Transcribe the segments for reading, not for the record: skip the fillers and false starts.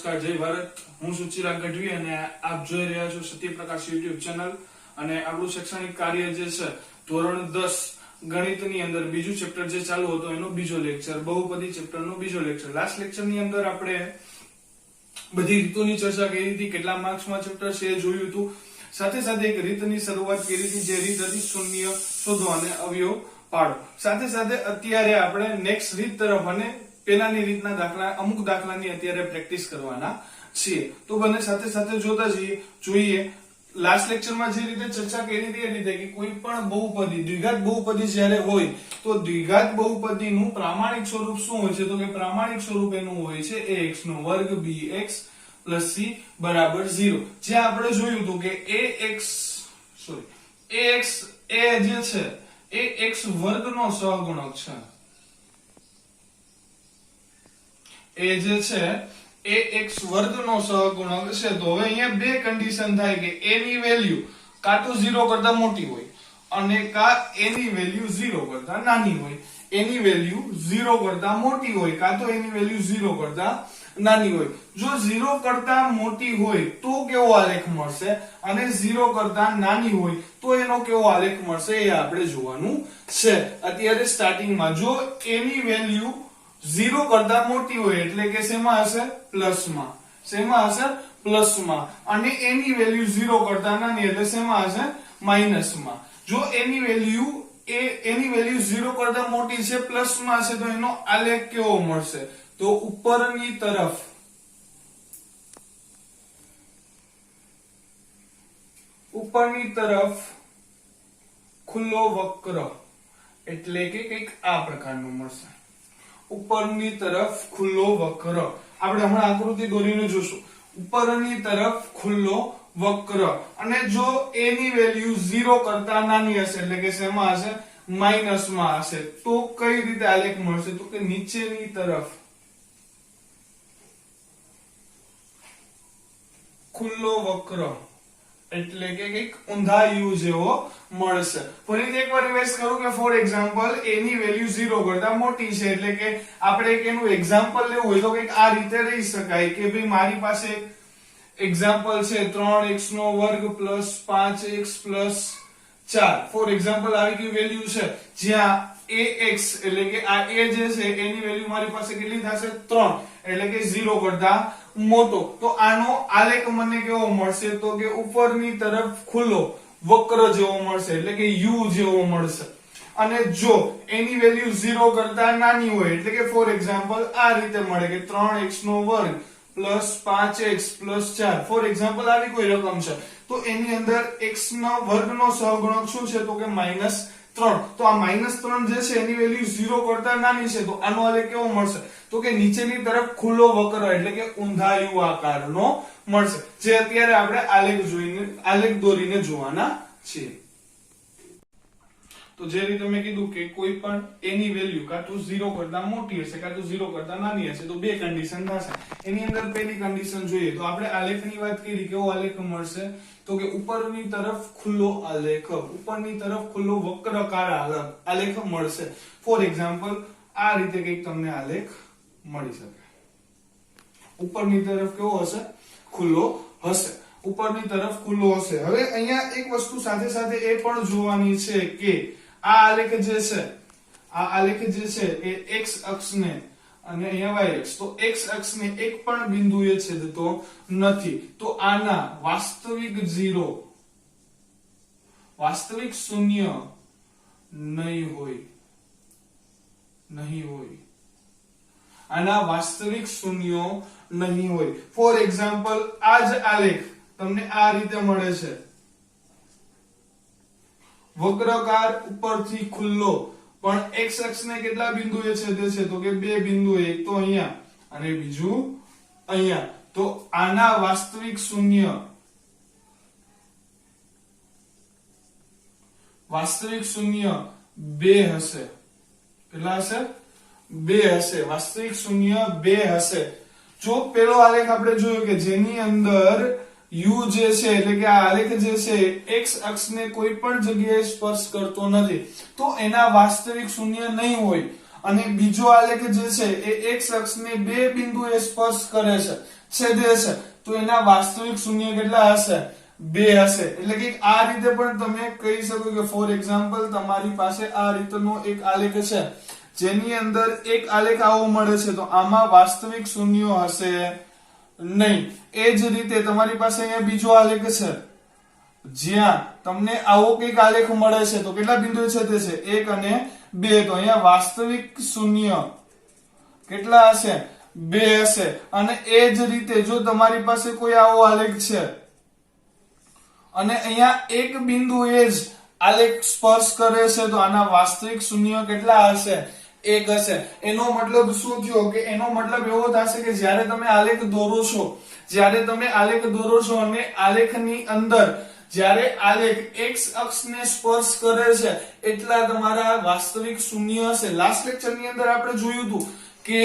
નમસ્કાર, જય ભારત. હું છું ચિરાગ ગઢવી અને આપ જોઈ રહ્યા છો સત્યપ્રકાશ યુટ્યુબ ચેનલ. અને આપણું શૈક્ષણિક કાર્ય જે છે ધોરણ 10 ગણિતની અંદર બીજું ચેપ્ટર જે ચાલુ હતો એનો બીજો લેક્ચર, બહુપદી ચેપ્ટરનો બીજો લેક્ચર. લાસ્ટ લેક્ચરની અંદર આપણે બધી રીતોની ચર્ચા કરી હતી, કેટલા માર્ક્સમાં ચેપ્ટર છે એ જોયું હતું. સાથે સાથે એક રીતની શરૂઆત કરી હતી, જે રીત હતી શૂન્ય શોધો અને અવયવ પાડો. સાથે સાથે અત્યારે આપણે નેક્સ્ટ રીત તરફ અને પેલાની રીતના દાખલા, અમુક દાખલાની અત્યારે પ્રેક્ટિસ કરવાના છીએ. તો બંને સાથે સાથે જોતા જોઈએ. લાસ્ટ લેક્ચરમાં જે રીતે ચર્ચા કરી હતી એ રીતે કે કોઈ પણ બહુપદી, દ્વિઘાત બહુપદી જ્યારે હોય તો દ્વિઘાત બહુપદીનું પ્રામાણિક સ્વરૂપ શું હોય છે? તો કે પ્રામાણિક સ્વરૂપ એનું હોય છે ax નો વર્ગ bx + c બરાબર 0. જ્યાં આપણે જોયું હતું કે ax એ જે છે એ x વર્ગનો સહગુણક છે. એ જે છે એ x વર્ગનો સહગુણક છે. તો હવે અહીંયા બે કન્ડિશન થાય કે a ની વેલ્યુ કાં તો 0 કરતા મોટી હોય અને કાં a ની વેલ્યુ 0 કરતા નાની હોય. a ની વેલ્યુ 0 કરતા મોટી હોય કાં તો a ની વેલ્યુ 0 કરતા નાની હોય. જો 0 કરતા મોટી હોય તો કેવો આલેખ મળશે અને 0 કરતા નાની હોય તો એનો કેવો આલેખ મળશે એ આપણે જોવાનું છે. અત્યારે સ્ટાર્ટિંગમાં જો a ની વેલ્યુ 0 કરતા મોટી હોય એટલે કે શેમાં હશે? પ્લસમાં. શેમાં હશે? પ્લસમાં. અને a ની વેલ્યુ 0 કરતા નાની એટલે શેમાં હશે? માઈનસમાં. જો a ની વેલ્યુ 0 કરતા મોટી છે, પ્લસમાં હશે, તો એનો આલેખ કેવો મળશે? તો ઉપરની તરફ ખુલ્લો વક્ર એટલે કે કંઈક આ પ્રકારનું મળશે. ઉપરની તરફ ખુલ્લો વક્ર. આપણે હમણાં આકૃતિ દોરીને જોશું. ઉપરની તરફ ખુલ્લો વક્ર અને જો a ની વેલ્યુ 0 કરતા નાની હશે એટલે કે શેમાં હશે? માઈનસમાં હશે. તો કઈ રીતે આલેખ મળશે? તો કે નીચેની તરફ ખુલ્લો વક્ર એટલે કે કંઈક ઊંધા યુ જેવો મળશે. ફરીથી એકવાર રિવાઇઝ કરું કે ફોર એક્ઝામ્પલ a ની વેલ્યુ 0 કરતા મોટી છે એટલે કે આપણે એક એનું એક્ઝામ્પલ લેવું હોય તો કંઈક આ રીતે રહી શકાય કે ભાઈ મારી પાસે એક એક્ઝામ્પલ છે 3x નો વર્ગ + 5x + 4. ફોર એક્ઝામ્પલ આવી કઈ વેલ્યુ છે જ્યાં ax એટલે કે આ a જે છે એની વેલ્યુ મારી પાસે કેટલી થશે? 3 એટલે કે 0 કરતા મોટો. તો આનો આલેખ મને કેવો મળશે? તો કે ઉપરની તરફ ખુલ્લો વક્ર જેવો મળશે એટલે કે u જેવો મળશે. અને જો એની વેલ્યુ 0 કરતા નાની હોય એટલે કે ફોર એક્ઝામ્પલ આ રીતે મળે કે 3x નો વર્ગ + 5x + 4. ફોર એક્ઝામ્પલ આવી કોઈ રકમ છે તો એની અંદર x ના વર્ગનો સહગુણક શું છે? તો કે -3. તો આ -3 જે છે એની વેલ્યુ 0 કરતા નાની છે તો આનો આલેખ કેવો મળશે? તો કે નીચેની તરફ ખુલ્લો વક્ર એટલે કે ઊંધાયું આકારનો મળશે. જે અત્યારે આપણે આલેખ દોરીને જોવાના છીએ. તો જે રીતે મેં કીધું કે કોઈ પણ a ની વેલ્યુ કાં તો 0 કરતા મોટી હશે કાં તો 0 કરતા નાની હશે તો બે કન્ડિશન થશે. એની અંદર પહેલી કન્ડિશન જોઈએ તો આપણે આલેખની વાત કરી. કેવો આલેખ મળશે? તો કે ઉપરની તરફ ખુલ્લો આલેખ, ઉપરની તરફ ખુલ્લો વક્રકાર આલેખ મળશે. ફોર એક્ઝામ્પલ આ રીતે કંઈક તમને આલેખ મળી શકે. ઉપરની તરફ કેવો હશે? ખુલ્લો હશે. ઉપરની તરફ ખુલ્લો હશે. હવે અહીંયા એક વસ્તુ સાથે સાથે એ પણ જોવાની છે કે આ આલેખ જે છે એ x અક્ષને અને અહીંયા y અક્ષ, તો x અક્ષને એક પણ બિંદુએ છેદતો નથી. તો આના વાસ્તવિક 0, વાસ્તવિક શૂન્ય નહીં હોય. આના વાસ્તવિક શૂન્યો નહીં હોય. ફોર એક્ઝામ્પલ આ જ આલેખ તમને આ રીતે મળે છે. વક્રકાર ઉપરથી ખુલ્લો પણ x અક્ષને કેટલા બિંદુએ છેદે છે? તો કે બે બિંદુએ, એક તો અહીંયા અને બીજું અહીંયા. તો આના વાસ્તવિક શૂન્ય 2 હશે. કેટલા હશે? 2 હશે. વાસ્તવિક શૂન્ય 2 હશે. જો પેલો આલેખ આપણે જોયો કે જેની અંદર u જે છે એટલે કે આ આલેખ જે છે x અક્ષને કોઈ પણ જગ્યાએ સ્પર્શ કરતો નથી તો એના વાસ્તવિક શૂન્ય નહીં હોય. અને બીજો આલેખ જે છે એ x અક્ષને બે બિંદુએ સ્પર્શ કરે છે છેદે છે તો એના વાસ્તવિક શૂન્ય કેટલા હશે 2 હશે એટલે કે આ રીતે પણ તમે કહી શકો કે ફોર એક્ઝામ્પલ તમારી પાસે આ રીતનો એક આલેખ છે જેની અંદર એક આલેખ આવો મળે છે તો આમાં વાસ્તવિક શૂન્યો હશે નહીં એ જ રીતે તમારી પાસે અહીંયા બીજો આલેખ છે જ્યાં તમને આવો કઈક આલેખ મળે છે તો કેટલા બિંદુ છેદે છે 1 અને 2 તો અહીંયા વાસ્તવિક શૂન્ય કેટલા હશે 2 હશે અને એ જ રીતે જો તમારી પાસે કોઈ આવો આલેખ છે અને અહીંયા એક બિંદુ એ જ આલેખ સ્પર્શ કરે છે તો આના વાસ્તવિક શૂન્ય કેટલા હશે 1 હશે એનો મતલબ શું થયો કે એનો મતલબ એવો થશે કે જ્યારે તમે આલેખ દોરો છો અને આલેખની અંદર જ્યારે આલેખ x અક્ષને સ્પર્શ કરે છે એટલા તમારા વાસ્તવિક શૂન્ય હશે લાસ્ટ લેક્ચરની અંદર આપણે જોયું હતું કે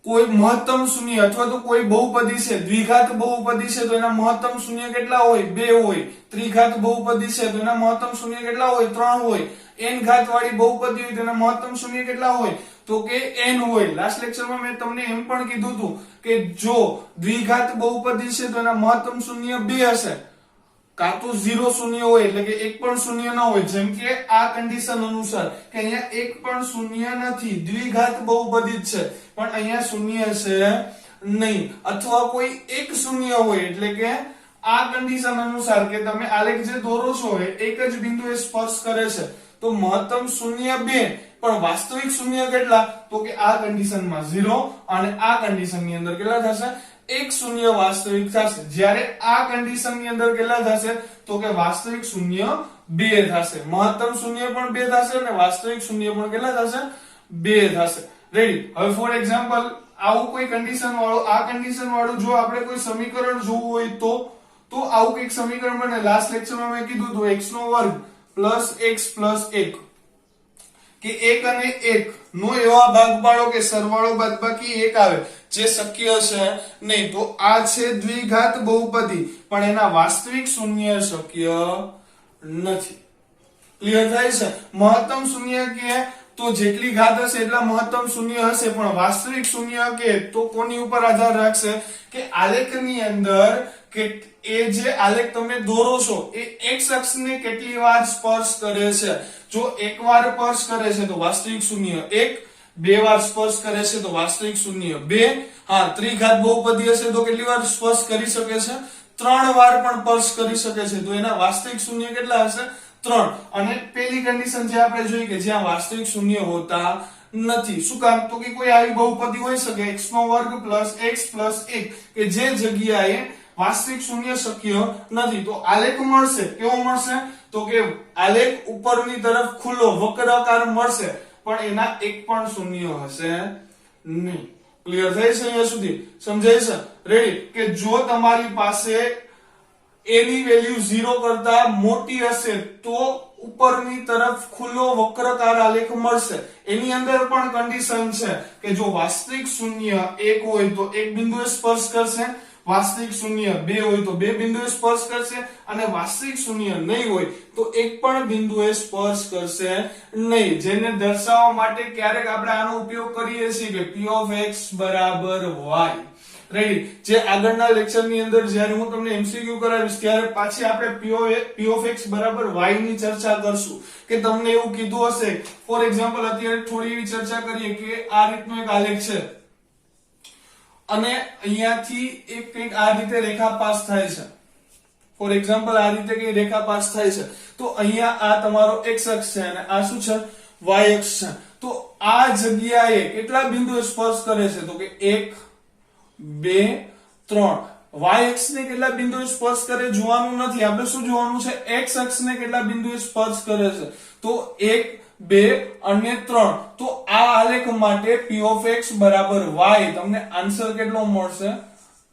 કોઈ મહત્તમ શૂન્ય અથવા તો કોઈ બહુપદી છે દ્વિઘાત બહુપદી છે તો એના મહત્તમ શૂન્ય કેટલા હોય 2 હોય ત્રિઘાત બહુપદી છે તો એના મહત્તમ શૂન્ય કેટલા હોય 3 હોય n ઘાત વાળી બહુપદી હોય તો એના મહત્તમ શૂન્ય કેટલા હોય તો કે n હોય લાસ્ટ લેક્ચરમાં મેં તમને એમ પણ કીધું હતું કે જો દ્વિઘાત બહુપદી છે તો એના મહત્તમ શૂન્ય 2 હશે કાં તો 0 શૂન્ય હોય એટલે કે એક પણ શૂન્ય ન હોય જેમ કે આ કન્ડિશન અનુસાર કે અહીંયા એક પણ શૂન્ય નથી દ્વિઘાત બહુપદી છે પણ અહીંયા શૂન્ય છે નહીં અથવા કોઈ એક શૂન્ય હોય એટલે કે આ કન્ડિશન અનુસાર કે તમે આલેખ જે દોરો છો એ એક જ બિંદુએ સ્પર્શ કરે છે તો મહત્તમ શૂન્ય 2 પણ વાસ્તવિક શૂન્ય કેટલા તો કે આ કન્ડિશનમાં 0 અને આ કન્ડિશનની અંદર કેટલા થશે એક શૂન્ય વાસ્તવિક થશે જ્યારે આ કન્ડિશનની અંદર કેટલા થશે તો કે વાસ્તવિક શૂન્ય 2 થશે મહત્તમ શૂન્ય પણ 2 થશે અને વાસ્તવિક શૂન્ય પણ કેટલા થશે 2 થશે રેડી હવે ફોર એક્ઝામ્પલ આવું કોઈ કન્ડિશન વાળો આ કન્ડિશન વાળું જો આપણે કોઈ સમીકરણ જોવું હોય તો આવું કઈક સમીકરણ બને લાસ્ટ લેક્ચરમાં મેં કીધું તો x નો વર્ગ પ્લસ x પ્લસ 1 કે 1 અને 1 નો એવા ભાગ પાડો કે સરવાળો બાદબાકી 1 આવે જે શક્ય છે નહીં તો આ છે દ્વિઘાત બહુપદી પણ એના વાસ્તવિક શૂન્ય શક્ય નથી ક્લિયર થાય છે મહત્તમ શૂન્ય કે તો જેટલી ઘાત હશે એટલા મહત્તમ શૂન્ય હશે પણ વાસ્તવિક શૂન્ય કે તો કોની ઉપર આધાર રાખશે કે આલેખની અંદર કે એ જે આલેખ તમે દોરો છો એ x અક્ષને કેટલી વાર સ્પર્શ કરે છે જો એક વાર સ્પર્શ કરે છે તો વાસ્તવિક શૂન્ય 1 2 વાર સ્પર્શ કરે છે તો વાસ્તવિક શૂન્ય 2 હા ત્રિઘાત બહુપદી હશે તો કેટલી વાર સ્પર્શ કરી શકે છે 3 વાર પણ સ્પર્શ કરી શકે છે તો એના વાસ્તવિક શૂન્ય કેટલા હશે 3 અને પેલી કન્ડિશન જે આપણે જોઈ કે જ્યાં વાસ્તવિક શૂન્ય હોતા નથી શું કામ તો કે કોઈ આવી બહુપદી હોઈ શકે x નો વર્ગ પ્લસ x પ્લસ 1 કે જે જગ્યાએ વાસ્તવિક શૂન્ય શક્ય નથી તો આલેખ મળશે કેવો મળશે તો કે આલેખ ઉપરની તરફ ખુલ્લો વક્રાકાર મળશે પણ એના એક પણ શૂન્ય હશે નહીં ક્લિયર થઈ છે અહીંયા સુધી સમજાય છે રેડી કે જો તમારી પાસે a ની વેલ્યુ 0 કરતા મોટી હશે તો ઉપરની તરફ ખુલ્લો વક્રાકાર આલેખ મળશે એની અંદર પણ કન્ડિશન છે કે જો વાસ્તવિક શૂન્ય 1 હોય તો એક બિંદુએ સ્પર્શ કરશે વાસ્તવિક શૂન્ય 2 હોય તો બે બિંદુએ સ્પર્શ કરશે અને વાસ્તવિક શૂન્ય નહીં હોય તો એક પણ બિંદુએ સ્પર્શ કરશે નહીં જેને દર્શાવવા માટે ક્યારેક આપણે આનો ઉપયોગ કરીએ છીએ કે p of x બરાબર y રેડી જે આગળના લેક્ચરની અંદર જ્યારે હું તમને MCQ કરાવીશ ત્યારે પાછી આપણે p of x બરાબર y ની ચર્ચા કરશું કે તમને એવું કીધું હશે ફોર એક્ઝામ્પલ અત્યારે થોડી એવી ચર્ચા કરીએ કે આ રીતનો એક આલેખ છે અને અહીંયાથી એક કંઈક આ રીતે રેખા પાસ થાય છે ફોર એક્ઝામ્પલ આ રીતે કઈ રેખા પાસ થાય છે તો અહીંયા આ તમારો x અક્ષ છે અને આ શું છે y અક્ષ છે તો આ જગ્યાએ કેટલા બિંદુએ સ્પર્શ કરે છે તો કે 1 2 3 y અક્ષ ને કેટલા બિંદુએ સ્પર્શ કરે જોવાનું નથી આપણે શું જોવાનું છે x અક્ષ ને કેટલા બિંદુએ સ્પર્શ કરે છે તો 1 2 અને 3 તો આ આલેખ માટે p of x બરાબર y તમને આન્સર કેટલો મળશે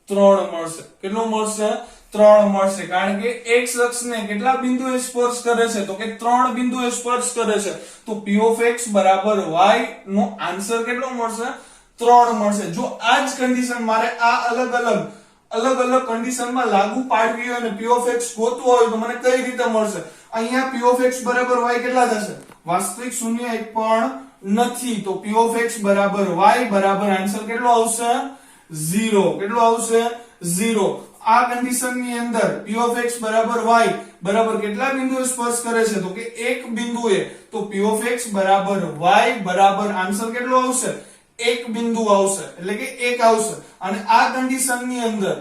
3 મળશે કેટલો મળશે 3 મળશે કારણ કે x અક્ષને કેટલા બિંદુએ સ્પર્શ કરે છે તો કે 3 બિંદુએ સ્પર્શ કરે છે તો p of x બરાબર y નો આન્સર કેટલો મળશે 3 મળશે જો આ જ કન્ડિશન મારે આ અલગ અલગ કન્ડિશનમાં લાગુ પાડવી હોય અને p of x ગોતવો હોય તો મને કઈ રીતે મળશે અહીંયા p of x બરાબર y કેટલા થશે વાસ્તવિક શૂન્ય એક પણ નથી તો p of x બરાબર y બરાબર આન્સર કેટલો આવશે 0 કેટલું આવશે 0 આ કન્ડિશન ની અંદર p of x બરાબર y બરાબર કેટલા બિંદુએ સ્પર્શ કરે છે તો કે એક બિંદુએ તો p of x બરાબર y બરાબર આન્સર કેટલો આવશે એક બિંદુ આવશે એટલે કે એક આવશે અને આ કન્ડિશન ની અંદર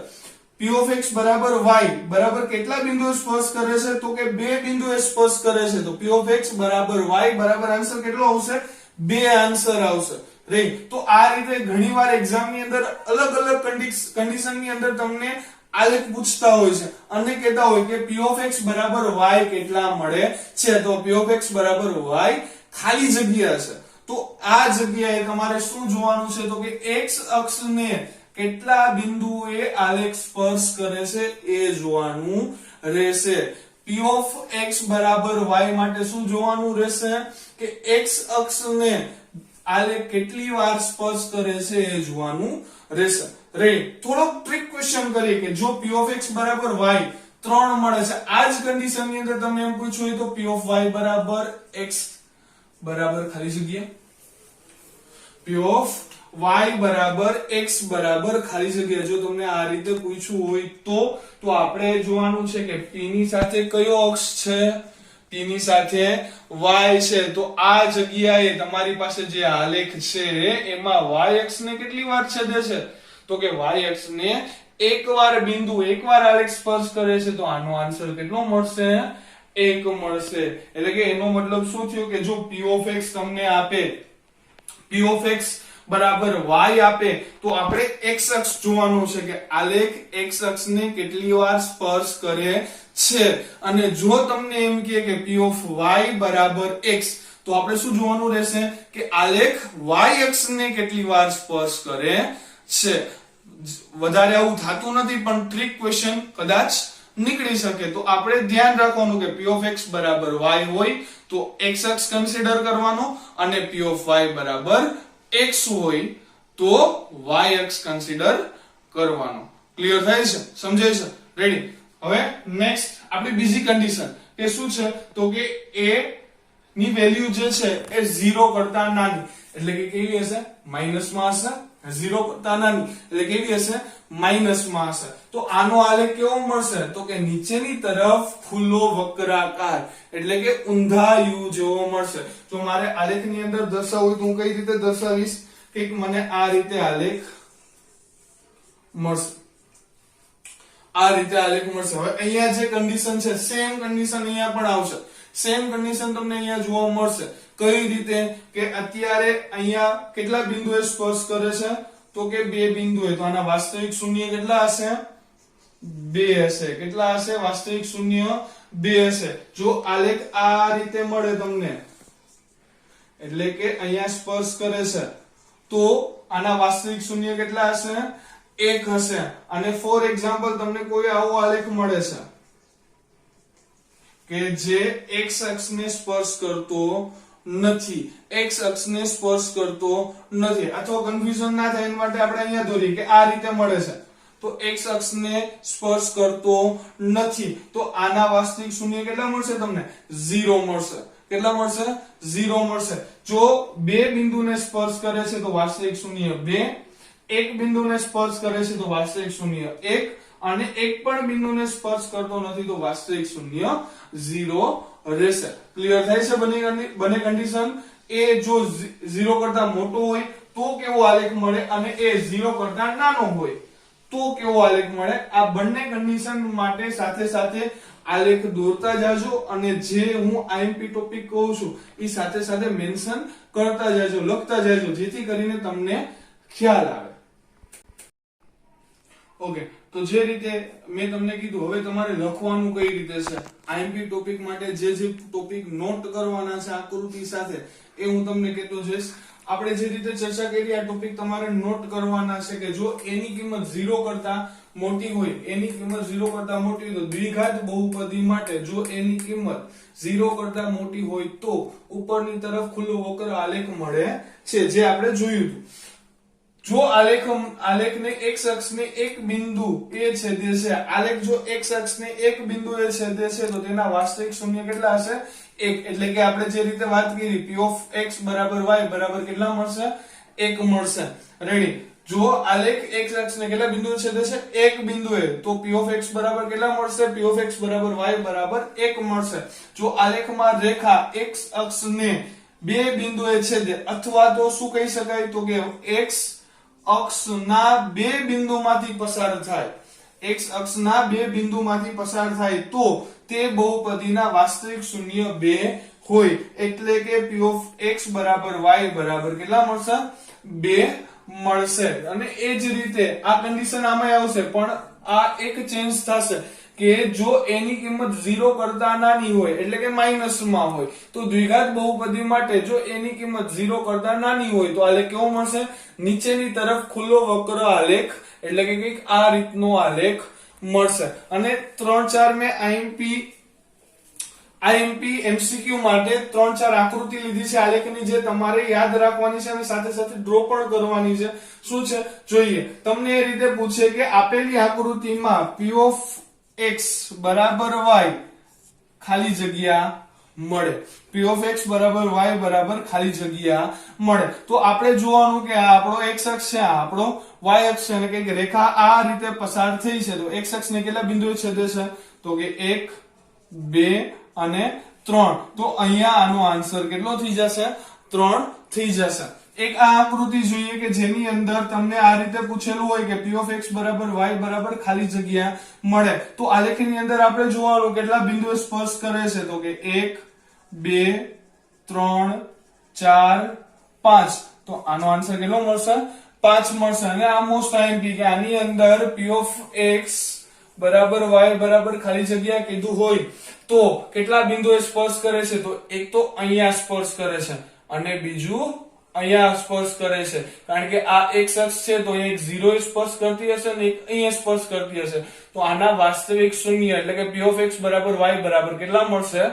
p of x બરાબર y બરાબર કેટલા બિંદુએ સ્પર્શ કરે છે તો કે બે બિંદુએ સ્પર્શ કરે છે તો p of x બરાબર y બરાબર આન્સર કેટલો આવશે બે આન્સર આવશે રાઈટ તો આ રીતે ઘણીવાર એક્ઝામ ની અંદર અલગ અલગ કન્ડિશન ની અંદર તમને આલેખ પૂછતા હોય છે અને કહેતા હોય કે p of x બરાબર y કેટલા મળે છે તો p of x બરાબર y ખાલી જગ્યા છે તો આ જગ્યાએ તમારે શું જોવાનું છે તો કે x અક્ષને કેટલા બિંદુએ આલેખ સ્પર્શ કરે છે એ જોવાનું રહેશે p of x બરાબર y માટે શું જોવાનું રહેશે કે x અક્ષને આલેખ કેટલી વાર સ્પર્શ કરે છે એ જોવાનું રહેશે રાઈટ થોડો ટ્રિક ક્વેશ્ચન કરીએ કે જો p of x બરાબર y 3 મળે છે આ જ કન્ડિશન ની અંદર તમને એમ પૂછ્યું હોય તો p of y બરાબર x બરાબર ખાલી જગ્યા p of y બરાબર x બરાબર ખાલી જગ્યા જો તમને આ રીતે પૂછ્યું હોય તો આપણે જોવાનું છે કે p ની સાથે કયો અક્ષ છે p ની સાથે y છે તો આ જગ્યાએ તમારી પાસે જે આલેખ છે એમાં y અક્ષ ને કેટલી વાર છેદે છે તો કે y અક્ષ ને એકવાર આલેખ સ્પર્શ કરે છે તો આનો આન્સર કેટલો મળશે 1 મળશે એટલે કે એનો મતલબ શું થયો કે જો p of x તમને આપે p of x બરાબર y આપે તો આપણે x અક્ષ જોવાનું છે કે આલેખ x અક્ષને કેટલી વાર સ્પર્શ કરે છે અને જો તમને એમ કહે કે p of y બરાબર x તો આપણે શું જોવાનું રહેશે કે આલેખ y અક્ષને કેટલી વાર સ્પર્શ કરે છે વધારે આવું થતું નથી પણ ટ્રિક ક્વેશ્ચન કદાચ નીકળી શકે તો આપણે ધ્યાન રાખવાનું કે p of x બરાબર y હોય તો x અક્ષ કન્સિડર કરવાનો અને p of y બરાબર x હોય તો y અક્ષ કન્સિડર કરવાનો ક્લિયર થાય છે સમજાય છે રેડી હવે નેક્સ્ટ આપણી બીજી કન્ડિશન કે શું છે તો કે a ની વેલ્યુ જે છે એ 0 કરતા નાની એટલે કે કેવી હશે માઈનસ માં હશે 0 કરતા નાની એટલે કેવી હશે માઈનસ માં હશે તો આનો આલેખ કેવો મળશે તો કે નીચેની તરફ ખુલ્લો વક્રાકાર એટલે કે ઊંધા યુ જેવો મળશે જો મારે આલેખની અંદર દર્શાવવું તો હું કઈ રીતે દર્શાવીશ કે મને આ રીતે આલેખ મળશે આ રીતે આલેખ મળશે હવે અહીંયા જે કન્ડિશન છે સેમ કન્ડિશન અહીંયા પણ આવશે સેમ કન્ડિશન તમને અહીંયા જોવા મળશે કઈ રીતે કે અત્યારે અહીંયા કેટલા બિંદુએ સ્પર્શ કરે છે તો કે બે બિંદુએ તો આના વાસ્તવિક શૂન્ય કેટલા હશે 2 હશે કેટલા હશે વાસ્તવિક શૂન્ય 2 હશે જો આલેખ આ રીતે મળે તમને એટલે કે અહીંયા સ્પર્શ કરે છે તો આના વાસ્તવિક શૂન્ય કેટલા હશે 1 હશે અને ફોર એક્ઝામ્પલ તમને કોઈ આવો આલેખ મળે છે કે જે x અક્ષને સ્પર્શ કરતો નથી x અક્ષને સ્પર્શ કરતો નથી અથવા કન્ફ્યુઝન ના થાય એના માટે આપણે અહીંયા દોરીએ કે આ રીતે મળે છે તો x અક્ષને સ્પર્શ કરતો નથી તો આના વાસ્તવિક શૂન્ય કેટલા મળશે તમને 0 મળશે કેટલા મળશે 0 મળશે જો બે બિંદુને સ્પર્શ કરે છે તો વાસ્તવિક શૂન્ય 2 એક બિંદુને સ્પર્શ કરે છે તો વાસ્તવિક શૂન્ય 1 અને એક પણ બિંદુને સ્પર્શ કરતો નથી તો વાસ્તવિક શૂન્ય 0 રહેશે ક્લિયર થાય છે બંને કન્ડિશન એ જો 0 કરતા મોટો હોય તો કેવો આલેખ મળે અને એ 0 કરતા નાનો હોય તો કેવો આલેખ મળે આ બંને કન્ડિશન માટે સાથે સાથે આલેખ દોરતા જાજો અને જે હું આઈએમપી ટોપિક કહું છું એ સાથે સાથે મેન્શન કરતા જાજો લખતા જાજો જેથી કરીને તમને ખ્યાલ આવે ઓકે તો જે રીતે મેં તમને કીધું હવે તમારે લખવાનું કઈ રીતે છે આઈએમપી ટોપિક માટે જે ટોપિક નોટ કરવાના છે આકૃતિ સાથે એ હું તમને કહેતો જઈશ આપણે જે રીતે ચર્ચા કરી આ ટોપિક તમારે નોટ કરવાના છે કે જો એની કિંમત 0 કરતા મોટી હોય એની કિંમત 0 કરતા મોટી હોય તો દ્વિઘાત બહુપદી માટે જો એની કિંમત 0 કરતા મોટી હોય તો ઉપરની તરફ ખુલ્લો વક્ર આલેખ મળે છે જે આપણે જોયું હતું જો આલેખને x અક્ષને એક બિંદુ એ છેદે છે આલેખ જો x અક્ષને એક બિંદુએ છેદે છે તો તેના વાસ્તવિક શૂન્ય કેટલા હશે 1 એટલે કે આપણે જે રીતે વાત કરી p of x બરાબર y બરાબર કેટલા મળશે 1 મળશે રેડી જો આલેખ x અક્ષને કેટલા બિંદુએ છેદે છે? એક બિંદુએ, તો p of x બરાબર કેટલા મળશે? p of x બરાબર y બરાબર 1 મળશે. જો આલેખમાં રેખા x અક્ષને બે બિંદુએ છેદે, અથવા તો શું કહી શકાય, તો કે x અક્ષના બે બિંદુમાંથી પસાર થાય, x અક્ષના બે બિંદુમાંથી પસાર થાય તો તે બહુપદીના વાસ્તવિક શૂન્ય 2 હોય. એટલે કે p of x બરાબર y બરાબર કેટલા મળશે? 2 મળશે. અને એ જ રીતે આ કન્ડિશન આમાં આવશે, પણ આ એક ચેન્જ થશે કે જો a ની કિંમત 0 કરતા નાની હોય, એટલે કે માઈનસમાં હોય, તો દ્વિઘાત બહુપદી માટે જો a ની કિંમત 0 કરતા નાની હોય તો આલેખ કેવો મળશે? નીચેની તરફ ખુલ્લો વક્ર આલેખ, એટલે કે કંઈક આ રીતનો આલેખ મળશે. અને 3-4 મેં IMP MCQ માટે 3-4 આકૃતિ લીધી છે આલેખની, જે તમારે યાદ રાખવાની છે અને સાથે સાથે ડ્રો પણ કરવાની છે. શું છે જોઈએ. તમને એ રીતે પૂછે કે આપેલી આકૃતિમાં p of x બરાબર y ખાલી જગ્યા મળે, p of x બરાબર y બરાબર ખાલી જગ્યા મળે, તો આપણે જોવાનું કે આ આપણો x અક્ષ છે, આ આપણો y અક્ષ છે, અને કંઈક રેખા આ રીતે પસાર થઈ છે. તો x અક્ષને કેટલા બિંદુએ છેદે છે? તો કે 1, 2 અને 3. તો અહીંયા આનો આન્સર કેટલો થઈ જશે? 3 થઈ જશે. એક આ આકૃતિ જોઈએ કે જેની અંદર તમને આ રીતે પૂછેલું હોય કે p of x બરાબર y બરાબર ખાલી જગ્યા મળે, તો આલેખની અંદર આપણે જોવાનું કેટલા બિંદુએ સ્પર્શ કરે છે, તો કે 1, 2, 3, 4, 5. તો આનો આન્સર કેટલો મળશે? 5 મળશે. અને આ મોસ્ટ IMP કે આની અંદર p of x બરાબર y બરાબર ખાલી જગ્યા કીધું હોય તો કેટલા બિંદુએ સ્પર્શ કરે છે? તો એક તો અહીંયા સ્પર્શ કરે છે અને બીજું અહીંયા સ્પર્શ કરે છે. કારણ કે આ x અક્ષ છે તો એક 0 સ્પર્શ કરતી હશે અને એક અહીંયા સ્પર્શ કરતી હશે, તો આના વાસ્તવિક શૂન્ય, એટલે કે p of x બરાબર y બરાબર કેટલા મળશે?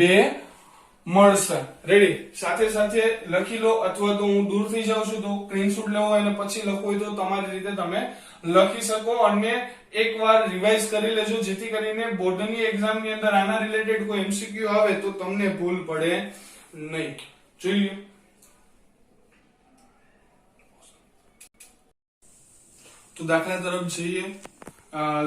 2 મળશે. રેડી? સાથે સાથે લખી લો, અથવા તો હું દૂર થઈ જાઉં છું તો સ્ક્રીનશોટ લેવો અને પછી લખવું હોય તો તમારી રીતે તમે લખી શકો. અને એકવાર રિવાઇઝ કરી લેજો, જેથી કરીને બોર્ડની એક્ઝામની અંદર આના રિલેટેડ કોઈ MCQ આવે તો તમને ભૂલ પડે નહીં. જોઈએ તો દાખલા તરફ જઈએ.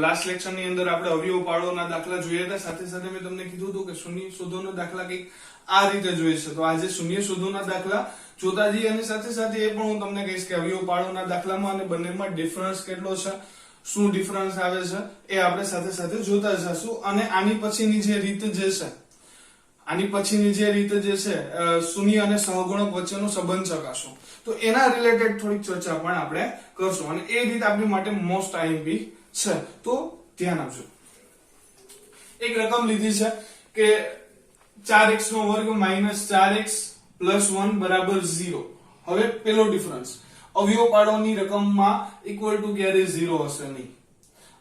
લાસ્ટ લેક્ચર ની અંદર આપણે અવયવ પાડોના દાખલા જોયા હતા. સાથે સાથે મેં તમને કીધું હતું કે શૂન્ય શોધોનો દાખલા કંઈક આ રીતે જોઈએ છે. તો આજે શૂન્ય શોધોના દાખલા જોતા જઈએ, અને સાથે સાથે એ પણ હું તમને કહીશ કે અવયવ પાડોના દાખલામાં અને બંનેમાં ડિફરન્સ કેટલો છે, શું ડિફરન્સ આવે છે, એ આપણે સાથે સાથે જોતા જશું. અને આની પછીની જે રીત જે છે શૂન્ય અને સહગુણક વચ્ચેનો સંબંધ ચકાસો, તો એના રિલેટેડ થોડીક ચર્ચા પણ આપણે કરશું. અને એ રીત આપણી માટે મોસ્ટ IMP છે, તો ધ્યાન આપજો. એક રકમ લીધી છે કે 4x નો વર્ગ માઈનસ 4x પ્લસ 1 બરાબર 0. હવે પેલો ડિફરન્સ, અવયવ પાડોની રકમમાં ઇક્વલ ટુ ક્યારે 0 હશે નહીં.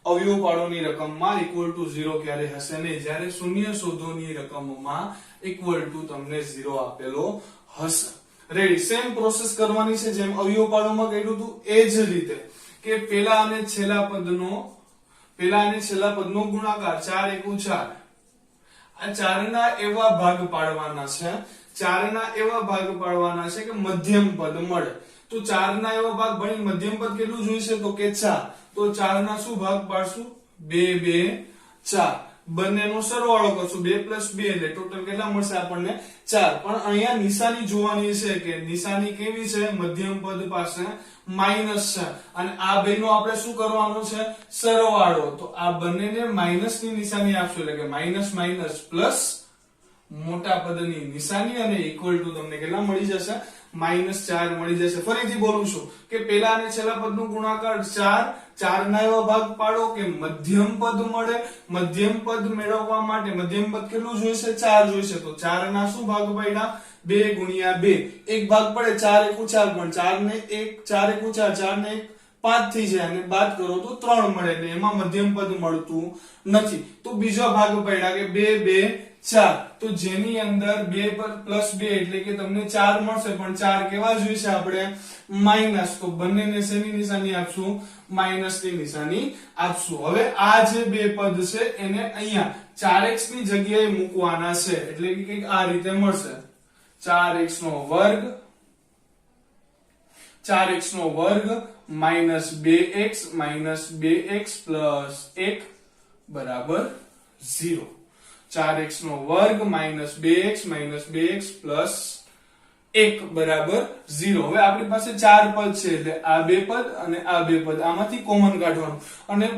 અવયવ પાડોની રકમમાં ઇક્વલ ટુ 0 ક્યારે હશે નહીં, જ્યારે શૂન્ય શોધોની રકમમાં ઇક્વલ ટુ તમને 0 આપેલો હશે. રેડી? સેમ પ્રોસેસ કરવાની છે જેમ અવયવ પાડોમાં કર્યું હતું એ જ રીતે, કે પેલા અને છેલ્લા પદનો ગુણાકાર 4 એકુ 4. આ 4 ના એવા ભાગ પાડવાના છે કે મધ્યમ પદ મળે. તો 4 ના એવા ભાગ ભણી મધ્યમ પદ કેટલું જોઈશે, તો કે 4. તો 4 ના શું ભાગ પાડશું? 2, 2, 4. બંનેનો સરવાળો કરશું, 2 + 2 એટલે ટોટલ કેટલા મળશે આપણને? 4. પણ અહીંયા નિશાની જોવાની છે કે નિશાની કેવી છે? મધ્યમ પદ પાસે માઈનસ છે, અને આ બેનો આપણે શું કરવાનું છે? સરવાળો. તો આ બંનેને માઈનસ ની નિશાની આપશું, એટલે કે માઈનસ માઈનસ પ્લસ મોટા પદની નિશાની, અને ઇક્વલ ટુ તમને કેટલા મળી જશે? -4 મળી જશે. ફરીથી બોલું છું કે પેલા અને છેલ્લા પદનો ગુણાકાર 4. 4 ના એવા ભાગ પાડો કે મધ્યમ પદ મળે. મધ્યમ પદ મેળવવા માટે મધ્યમ પદ કેટલું જોઈશે? 4 જોઈશે. તો 4 ના શું ભાગ પાડ્યા? 2 × 2. એક ભાગ પડે 4 એકુ 4, પણ 4 ને 1 4 એકુ 4, 4 ને 1 5 થઈ જાય, અને બાદ કરો તો 3 મળે, એટલે એમાં મધ્યમ પદ મળતું નથી. તો બીજો ભાગ પડ્યા કે 2, 2, 4. તો જેની અંદર 2 પર +2 એટલે કે તમને 4 મળશે, પણ 4 કેવા જોઈશે આપણે? માઈનસ. તો બંનેને શેની નિશાની આપશું? માઈનસ ની નિશાની આપશું. હવે આ જે બે પદ છે એને અહીંયા 4x ની જગ્યાએ મૂકવાના છે, એટલે કે કંઈક આ રીતે મળશે. 4x નો વર્ગ minus 2x minus 2x plus 1 બરાબર 0. 4x નો વર્ગ minus 2x minus 2x plus 1 બરાબર 0. હવે આપણી પાસે ચાર પદ છે એટલે આ બે પદ અને આ બે પદ આમાંથી કોમન કાઢવાનું. અને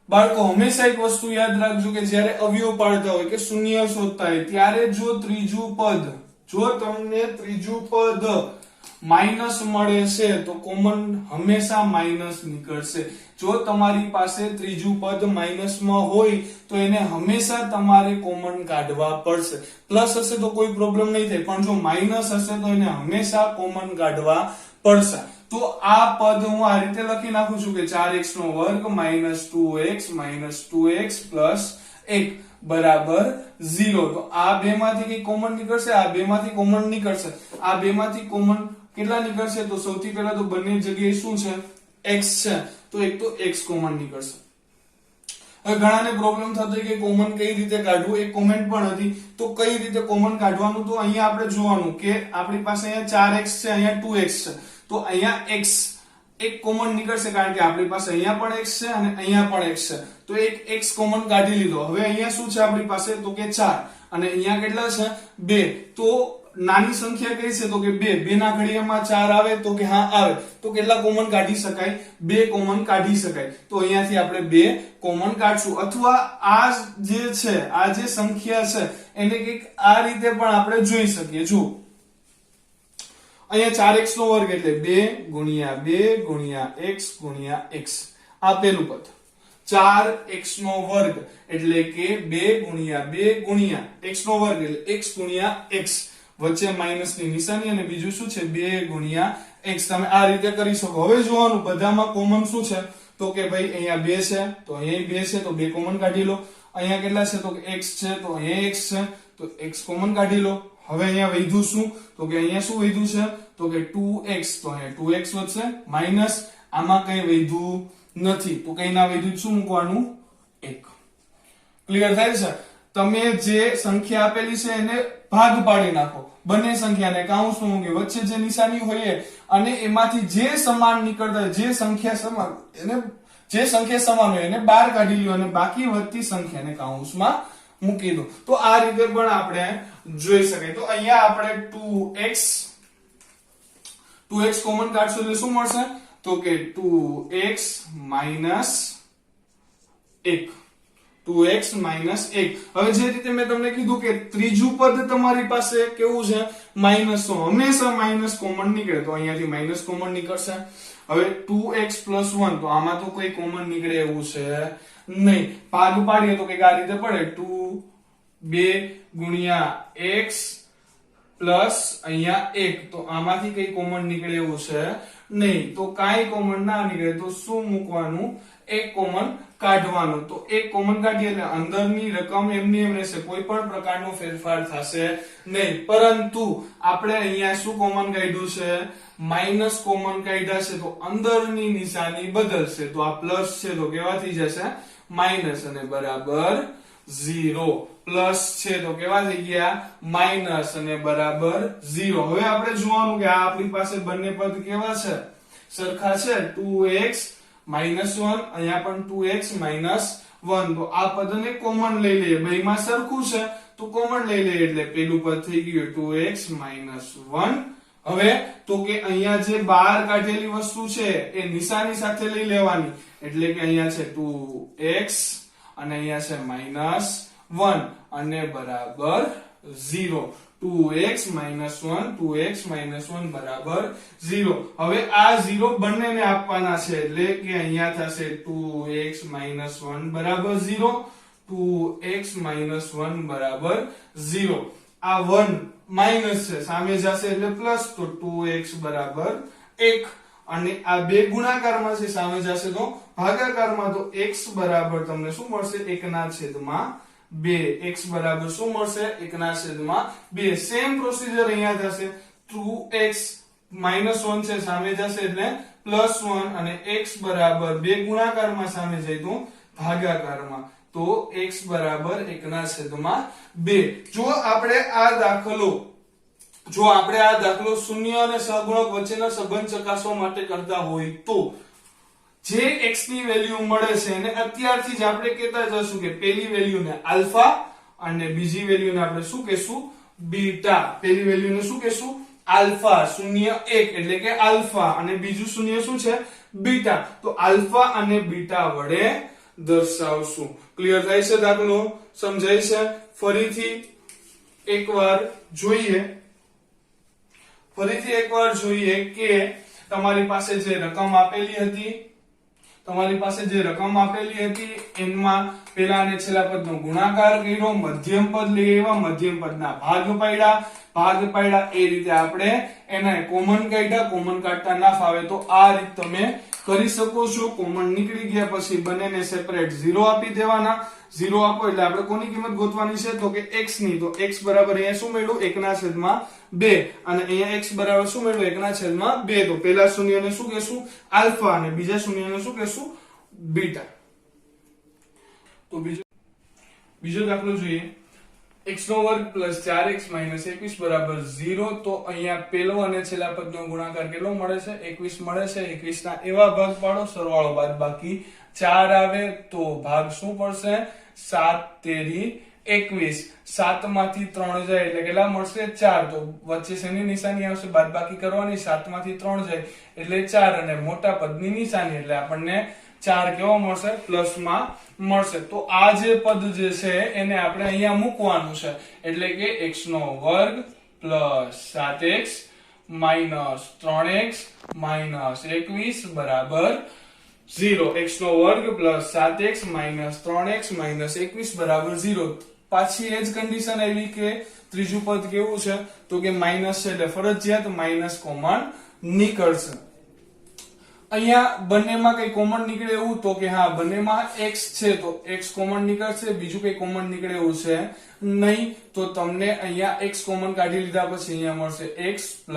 બાળકો હંમેશા એક વસ્તુ યાદ રાખજો કે જ્યારે અવયવ પાડતા હોય કે શૂન્ય શોધતા હોય ત્યારે જો તમને ત્રીજું પદ માઇનસ મળે છે તો કોમન હંમેશા માઇનસ નીકળશે. જો તમારી પાસે ત્રીજું પદ માઇનસમાં હોય તો એને હંમેશા તમારે કોમન કાઢવા પડશે. પ્લસ હશે તો કોઈ પ્રોબ્લેમ નહીં થાય, પણ જો માઇનસ હશે તો એને હંમેશા કોમન કાઢવા પડશે. તો આ પદ હું આ રીતે લખી નાખું છું કે 4x નો વર્ગ minus 2x minus 2x plus 1 બરાબર 0. તો આ બે માંથી કઈ કોમન નીકળશે, આ બે માંથી કોમન નીકળશે. આ બે માંથી કોમન કેટલા નીકળશે? તો સૌથી પહેલા તો બંને જગ્યાએ શું છે? x છે, તો એક તો x કોમન નીકળશે. હવે ઘણાને પ્રોબ્લેમ થતો કે કોમન કઈ રીતે કાઢવું, એક કોમેન્ટ પણ હતી. તો કઈ રીતે કોમન કાઢવાનું? તો અહીંયા આપણે જોવાનું કે આપણી પાસે અહીંયા 4x છે, અહીંયા 2x છે. તો અહીંયા x એક કોમન નીકળશે કારણ કે આપણી પાસે અહીંયા પણ x છે અને અહીંયા પણ x છે. તો એક x કોમન કાઢી લીધો. હવે અહીંયા શું છે આપણી પાસે? તો કે 4 અને અહીંયા કેટલા છે? 2. તો નાની સંખ્યા કઈ છે? તો કે 2. 2 ના ઘડિયામાં 4 આવે તો કે હા આવે. તો કેટલા કોમન કાઢી શકાય? 2 કોમન કાઢી શકાય. તો અહીંયાથી આપણે 2 કોમન કાઢશું. અથવા આ જે છે, આ જે સંખ્યા છે એને કંઈક આ રીતે પણ આપણે જોઈ શકીએ. જો અહીંયા 4x નો વર્ગ એટલે 2 ગુણ્યા 2 ગુણ્યા x ગુણ્યા x. આ પેલું પદ. 4x નો વર્ગ એટલે કે 2 ગુણ્યા 2 ગુણ્યા x નો વર્ગ એટલે x ગુણ્યા x, વચ્ચે માઈનસ ની નિશાની, અને બીજું શું છે? 2 ગુણ્યા x. તમે આ રીતે કરી શકો. હવે જોવાનું બધામાં કોમન શું છે? તો કે ભાઈ અહીંયા 2 છે તો અહીંયા 2 છે તો 2 કોમન કાઢી લો. અહીંયા કેટલા છે? તો કે x છે તો અહીંયા x છે તો x કોમન કાઢી લો. હવે અહીંયા વધ્યું શું? તો કે અહીંયા શું વધ્યું છે? તો કે 2x, તો અહીંયા 2x વધશે માઈનસ આમાં કઈ વધ્યું નથી તો કઈ ના વધ્યું, શું મૂકવાનું? 1. ક્લિયર થાય છે? તમે જે સંખ્યા આપેલી છે એને ભાગ પાડી નાખો, બંને સંખ્યાને કાઉન્સમાં મૂકી વચ્ચે જે નિશાની હોય અને એમાંથી જે સમાન નીકળતા જે સંખ્યા સમાન હોય એને બહાર કાઢી લ્યો અને બાકી વધતી સંખ્યાને કાઉન્સમાં મૂકી દો. તો આ રીતે પણ આપણે જોઈ શકાય. તો અહીંયા આપણે 2x કોમન કાઢશું એટલે શું મળશે? તો કે 2x માઈનસ 1. 2x minus 1. હવે જે રીતે મેં તમને કીધું કે ત્રીજું પદ તમારી પાસે કેવું છે? માઈનસ. તો હંમેશા માઈનસ કોમન નીકળે તો અહીંયાથી માઈનસ કોમન નીકળશે. હવે 2x પ્લસ 1, તો આમાં તો કોઈ કોમન નીકળે એવું છે નહીં. ભાગ પાડીએ તો કઈક આ રીતે પડે 2 ગુણ્યા x પ્લસ અહીંયા 1, તો આમાંથી કઈ કોમન નીકળે એવું છે નહીં. તો કાંઈ કોમન ના નીકળે તો શું મૂકવાનું? 1 કોમન કાઢવાનું. તો 1 કોમન કાઢીએ એટલે અંદરની રકમ એમની એમ રહેશે, કોઈ પણ પ્રકારનો ફેરફાર થશે નહીં. પરંતુ આપણે અહીંયા શું કોમન કાઢ્યું છે? માઈનસ કોમન કાઢ્યા છે તો અંદરની નિશાની બદલશે. તો આ પ્લસ છે તો કેવા થઈ જશે? માઈનસ અને બરાબર 0. પ્લસ છે તો કેવા થઈ ગયા? માઈનસ અને બરાબર 0. હવે આપણે જોવાનું કે આ આપણી પાસે બંને પદ કેવા છે? સરખા છે. 2x માઈનસ 1, અહીંયા પણ 2x માઈનસ 1. તો આ પદને કોમન લઈ લઈએ, બેયમાં સરખું છે તો કોમન લઈ લઈએ એટલે પેલું પદ થઈ ગયું 2x માઈનસ 1. હવે તો કે અહીંયા જે બહાર કાઢેલી વસ્તુ છે એ નિશાની સાથે લઈ લેવાની એટલે કે અહીંયા છે 2x અને અહીંયા છે માઈનસ 1 અને બરાબર 0. 2x માઈનસ 1 2x માઈનસ 1 બરાબર 0. હવે આ 0 બંનેને આપવાના છે એટલે કે અહીંયા થશે 2x માઈનસ 1 બરાબર 0, 2x માઈનસ 1 બરાબર 0. આ 1 માઈનસ છે સામે જશે એટલે પ્લસ, તો 2x બરાબર 1. અને આ બે ગુણાકારમાં છે સામે જશે તો ભાગાકારમાં, તો x બરાબર તમને શું મળશે? 1/2. x બરાબર શું મળશે? 1/2. સેમ પ્રોસીજર અહીંયા થશે. 2x માઈનસ 1 છે સામે જશે એટલે પ્લસ 1 અને x બરાબર બે ગુણાકારમાં સામે જાય તો ભાગાકારમાં, તો x બરાબર 1/2. જો આપણે આ દાખલો શૂન્ય અને સહગુણક વચ્ચેના સંબંધ ચકાસવા માટે કરતા હોય તો જે x ની વેલ્યુ મળે છે એને અત્યારથી જ આપણે કહેતા જશું કે પેલી વેલ્યુને આલ્ફા અને બીજી વેલ્યુને આપણે શું કહેશું બીટા પેલી વેલ્યુને શું કહેશું આલ્ફા 0 1 એટલે કે આલ્ફા અને બીજું શૂન્ય શું છે બીટા તો આલ્ફા અને બીટા વડે દર્શાવશું ક્લિયર થાય છે દાખલો સમજાય છે ફરીથી એકવાર જોઈએ કે તમારી પાસે જે રકમ આપેલી હતી એમાં પેલા અને છેલ્લા પદનો ગુણાકાર કર્યો મધ્યમ પદ લઈ આવ્યા મધ્યમ પદના ભાગ પાડ્યા એ રીતે આપણે એને કોમન કાઢતા ના ફાવે તો આ રીત તમે કરી શકો છો કોમન નીકળી ગયા પછી બંનેને સેપરેટ 0 આપી દેવાના 0 આપો એટલે આપણે કોની કિંમત ગોતવાની છે તો કે x ની તો x બરાબર અહીંયા શું મળ્યું 1/2 અને અહીંયા x બરાબર શું મળ્યું 1/2 તો પહેલા શૂન્યને શું કહેશું આલ્ફા અને બીજા શૂન્યને શું કહેશું બીટા તો બીજો દાખલો જોઈએ x² + 4x - 21 બરાબર 0 તો અહીંયા પેલો અને છેલ્લા પદનો ગુણાકાર કેટલો મળે છે 21 મળે છે 21 ના એવા ભાગ પાડો સરવાળો બાદબાકી 4 આવે તો ભાગ શું પડશે 7 તેરી 21 7 માંથી 3 જાય એટલે કેટલા મળશે 4 તો વચ્ચે શેની નિશાની આવશે બાદબાકી કરવાની 7 માંથી 3 જાય એટલે 4 અને મોટા પદની નિશાની એટલે આપણને 4 કેવો મળશે પ્લસ માં મળશે તો આ જે પદ જે છે એને આપણે અહીંયા મૂકવાનું છે એટલે કે x² + 7x - 3x - 21 બરાબર 0 x² + 7x - 3x - 21 બરાબર 0 પાછી એ જ કન્ડિશન આવી કે ત્રીજું પદ કેવું છે તો કે માઈનસ છે એટલે ફરજિયાત માઈનસ કોમન નીકળશે અહીંયા બંનેમાં કઈ કોમન નીકળે એવું તો કે હા બંનેમાં x છે તો x કોમન નીકળશે બીજું કઈ કોમન નીકળે એવું છે નહીં તો તમને અહીંયા x કોમન કાઢી લીધા પછી અહીંયા મળશે x +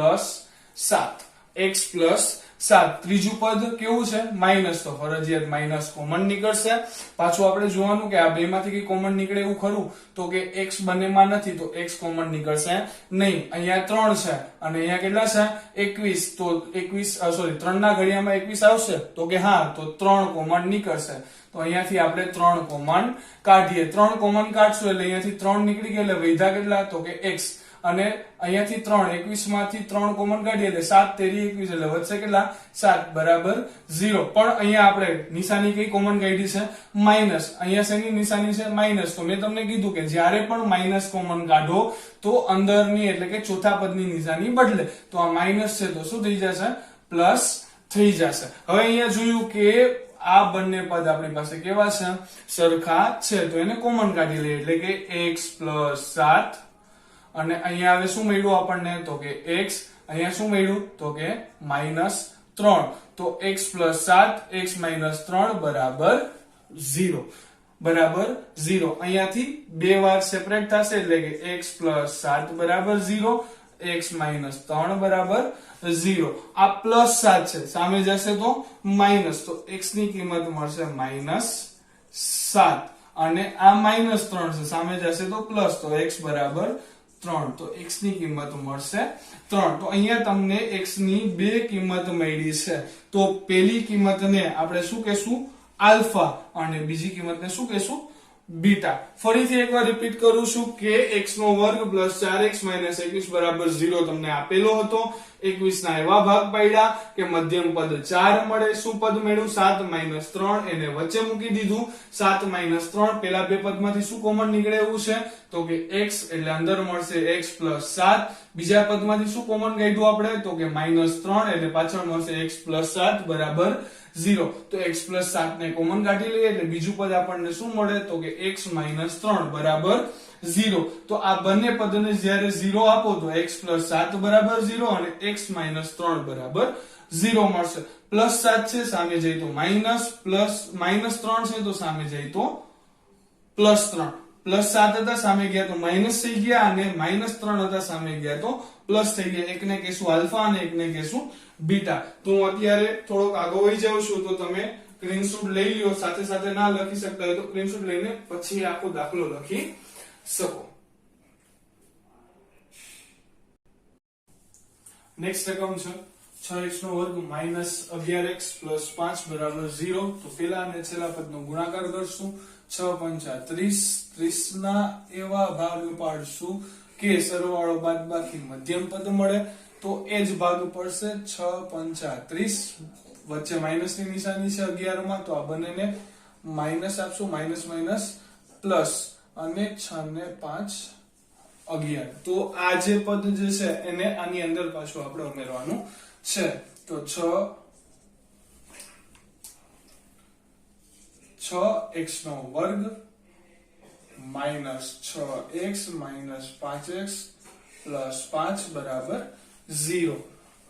7 ત્રીજું પદ કેવું છે માઈનસ તો ફરજિયાત માઈનસ કોમન નીકળશે પાછું આપણે જોવાનું કે આ બેમાંથી કઈ કોમન નીકળે એવું ખરું તો કે x બંનેમાં નથી તો x કોમન નીકળશે નહીં અહીંયા 3 છે અને અહીંયા કેટલા છે 21 તો 3 ના ઘડિયામાં 21 આવશે તો કે હા તો 3 કોમન નીકળશે તો અહીંયાથી આપણે 3 કોમન કાઢીએ 3 કોમન કાઢશું એટલે અહીંયાથી 3 નીકળી ગયા એટલે વધ્યા કેટલા તો કે x અને અહીંયાથી 3 21 માંથી 3 કોમન કાઢીએ એટલે 7 તેરી 21 એટલે વધશે કેટલા 7 બરાબર 0 પણ અહીંયા આપણે નિશાની કઈ કોમન કાઢી છે માઈનસ અહીંયા શેની નિશાની છે માઈનસ તો મેં તમને કીધું કે જ્યારે પણ માઈનસ કોમન કાઢો તો અંદરની એટલે કે ચોથા પદની નિશાની બદલે તો આ માઈનસ છે તો શું થઈ જશે પ્લસ થઈ જશે હવે અહીંયા જોયું કે આ બંને પદ આપણી પાસે કેવા છે સરખા છે તો એને કોમન કાઢી લઈએ એટલે કે x + 7 અને અહીંયા હવે શું મળ્યું આપણને તો કે x અહીંયા શું મળ્યું તો કે -3 તો x + 7 x - 3 બરાબર 0 અહીંયાથી બે વાર સેપરેટ થશે એટલે કે x + 7 બરાબર 0 x - 3 બરાબર 0 આ +7 છે સામે જશે તો માઈનસ તો x ની કિંમત મળશે -7 અને આ -3 છે સામે જશે તો પ્લસ તો x બરાબર 3 તો x ની કિંમત મળશે 3 તો અહીંયા તમને x ની બે કિંમત મળી છે તો પેલી કિંમતને આપણે શું કહેશું આલ્ફા અને બીજી કિંમતને શું કહેશું બીટા ફરીથી એકવાર રિપીટ કરું છું કે x² + 4x - 21 બરાબર 0 તમને આપેલો હતો 21 ના એવા ભાગ પાડ્યા કે મધ્યમ પદ 4 મળે શું પદ મળ્યું 7 - 3 એને વચ્ચે મૂકી દીધું 7 - 3 પેલા બે પદમાંથી શું કોમન નીકળે એવું છે તો કે x એટલે અંદર મળશે x + 7 બીજા પદમાંથી શું કોમન કાઢ્યું આપણે તો કે -3 એટલે પાછળ મળશે x + 7 બરાબર 0 તો x + 7 ને કોમન કાઢી લઈએ એટલે બીજું પદ આપણને શું મળે તો કે x - 3 બરાબર 0 તો આ બંને પદને જ્યારે 0 આપો તો x + 7 બરાબર 0 અને x - 3 બરાબર 0 મળશે +7 છે સામે જાય તો માઈનસ -3 છે તો સામે જાય તો +3 +7 હતા સામે ગયા તો માઈનસ થઈ ગયા અને -3 હતા સામે ગયા તો પ્લસ થઈ ગયા એકને કહેશું આલ્ફા અને એકને કહેશું બીટા તો હું અત્યારે થોડોક આગળ વહી જાઉં છું તો તમે સ્ક્રીનશોટ લઈ લ્યો સાથે સાથે ના લખી શકતા હોય તો સ્ક્રીનશોટ લઈને પછી આખો દાખલો લખી શકો નેક્સ્ટ રકમ છે 6x નો વર્ગ માઇનસ 11x પ્લસ 5 બરાબર 0. તો પેલા અને છેલ્લા પદનો ગુણાકાર કરશું. 6 પંચા 30, 30 ના એવા ભાગ પાડશું કે સરવાળો બાદબાકી મધ્યમ પદ મળે. તો એ જ ભાગ પડશે. 6 પંચા 30, વચ્ચે માઇનસ ની નિશાની છે 11 માં, તો આ બંનેને માઇનસ આપશું. માઇનસ માઇનસ પ્લસ, અને 6 ને 5 11. તો આ જે પદ જે છે એને આની અંદર પાછું આપણે ઉમેરવાનું છે. તો 6x નો વર્ગ minus 6x minus 5x plus 5 બરાબર 0.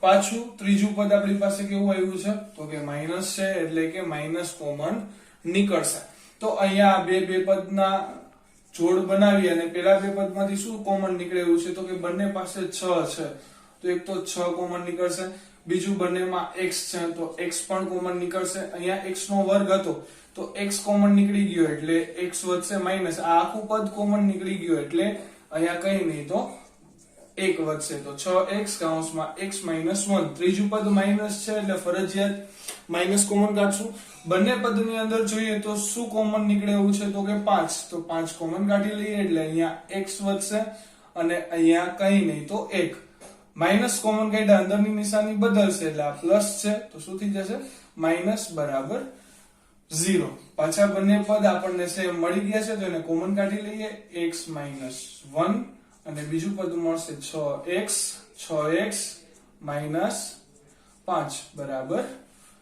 પાછું ત્રીજું પદ આપણી પાસે કેવું આવ્યું છે? તો કે માઇનસ છે, એટલે કે માઇનસ કોમન નીકળશે. તો અહીંયા બે પદના જોડ બનાવી અને પેલા બે પદમાંથી શું કોમન નીકળે એવું છે? તો કે બંને પાસે 6 છે, તો એક તો 6 કોમન નીકળશે. બીજું બંનેમાં x છે, તો x પણ કોમન નીકળશે. અહીંયા x નો વર્ગ હતો તો x કોમન નીકળી ગયો એટલે x વધશે માઇનસ. આ આખું પદ કોમન નીકળી ગયું એટલે અહીંયા કઈ નહીં તો 1 વધશે. તો 6x કૌંસમાં x માઇનસ 1. ત્રીજું પદ માઇનસ છે એટલે ફરજિયાત માઇનસ કોમન કાઢશું. બંને પદની અંદર જોઈએ તો શું કોમન નીકળે એવું છે? તો કે 5. તો 5 કોમન કાઢી લઈએ એટલે અહીંયા x વધશે અને અહીંયા કઈ નહીં તો 1. માઇનસ કોમન કાઢ્યા, અંદરની નિશાની બદલશે એટલે આ પ્લસ છે, તો શું થઈ જશે? માઇનસ બરાબર 0. પાછા બંને પદ આપણને સેમ મળી ગયા છે, તો એને કોમન કાઢી લઈએ. x માઇનસ 1 અને બીજું પદ મળશે 6x માઇનસ 5 બરાબર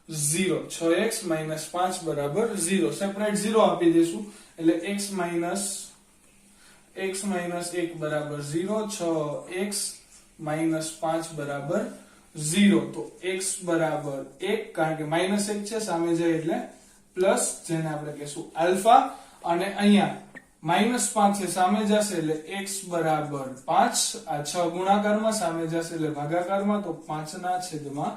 0. 6x માઇનસ 5 બરાબર 0. સેપરેટ 0 આપી દઈશું એટલે x માઇનસ 1 બરાબર 0. 6x માઇનસ 5 બરાબર 0. તો x બરાબર 1, કારણ કે માઇનસ 1 છે, સામે જાય એટલે પ્લસ, જેને આપણે કહીશું આલ્ફા. અને અહીંયા માઇનસ 5 છે, સામે જશે એટલે x બરાબર 5. આ 6 ગુણાકારમાં, સામે જશે એટલે ભાગાકારમાં, તો 5 ના છેદમાં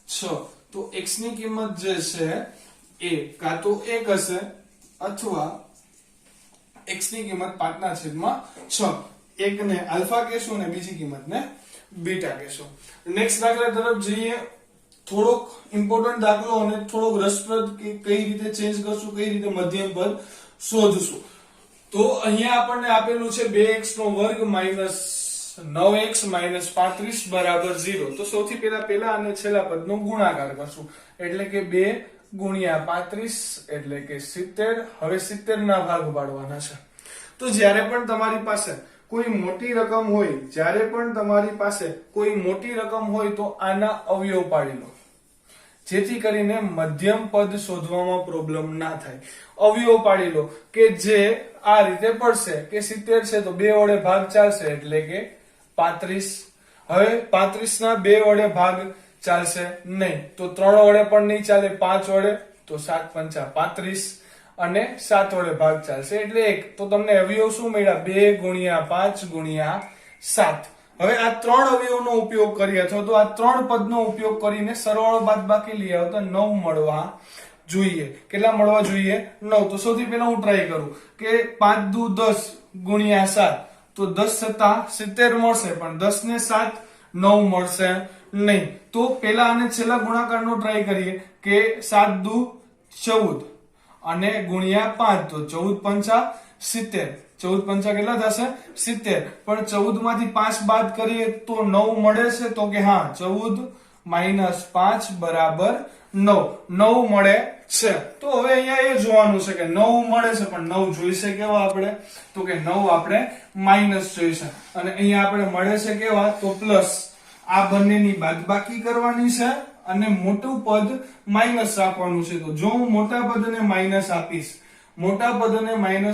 6. તો x ની કિંમત જે છે એ કાં તો 1 હશે અથવા x ની કિંમત 5 ના છેદમાં 6. એકને આલ્ફા કહેશું અને બીજી કિંમતને બીટા કહેશું. નેક્સ્ટ દાખલા તરફ જઈએ. થોડોક ઇમ્પોર્ટન્ટ દાખલો અને થોડોક રસપ્રદ કે કઈ રીતે ચેન્જ કરશું, કઈ રીતે મધ્યમ પદ શોધશું. તો અહીંયા આપણને આપેલું છે 2x નો વર્ગ માઇનસ 9x માઇનસ 35 બરાબર 0. તો સૌથી પહેલા અને છેલ્લા પદનો ગુણાકાર કરશું એટલે કે 2 ગુણ્યા 35 એટલે કે 70. હવે 70 ના ભાગ પાડવાના છે. તો જ્યારે પણ તમારી પાસે કોઈ મોટી રકમ હોય તો આના અવયવ પાડી લો, જેથી કરીને મધ્યમ પદ શોધવામાં પ્રોબ્લેમ ના થાય. અવયવ પાડી લો કે જે આ રીતે પડશે કે 70 છે તો 2 વડે ભાગ ચાલશે એટલે કે 35. હવે 35 ના 2 વડે ભાગ ચાલશે નહીં, તો 3 વડે પણ નહીં ચાલે, 5 વડે, તો 7 પંચા 35 અને 7 વડે ભાગ ચાલશે એટલે 1. તો તમને અવયવ શું મળ્યા? 2 ગુણ્યા 5 ગુણ્યા 7. હવે આ 3 અવયવનો ઉપયોગ કરી અથવા તો આ 3 પદનો ઉપયોગ કરીને સરવાળો બાદબાકી લઈ આવો તો 9 મળવા જોઈએ. કેટલા મળવા જોઈએ? 9. તો સૌથી પહેલા હું ટ્રાય કરું કે 5 દુ 10 ગુણ્યા 7, તો 10 છતાં 70 મળશે, પણ 10 ને 7 9 મળશે નહીં. તો પહેલા અને છેલ્લા ગુણાકારનો ટ્રાય કરીએ કે 7 દુ 14 અને ગુણ્યા 5, તો 14 પંચા 70. 14 પંચા કેટલા થશે? 70. પણ 14 માંથી 5 બાદ કરીએ તો 9 મળે છે, તો કે હા, 14 માઇનસ 5 બરાબર 9. 9 મળે છે. તો હવે અહીંયા એ જોવાનું છે કે 9 મળે છે, પણ 9 જોઈશે કેવા આપણે? તો કે 9 આપણે માઇનસ જોઈશે. અને અહીંયા આપણે મળે છે કેવા? તો પ્લસ. આ બંનેની બાદબાકી કરવાની છે અને મોટું પદ માઇનસ રાખવાનું છે. તો જો હું મોટા પદને માઇનસ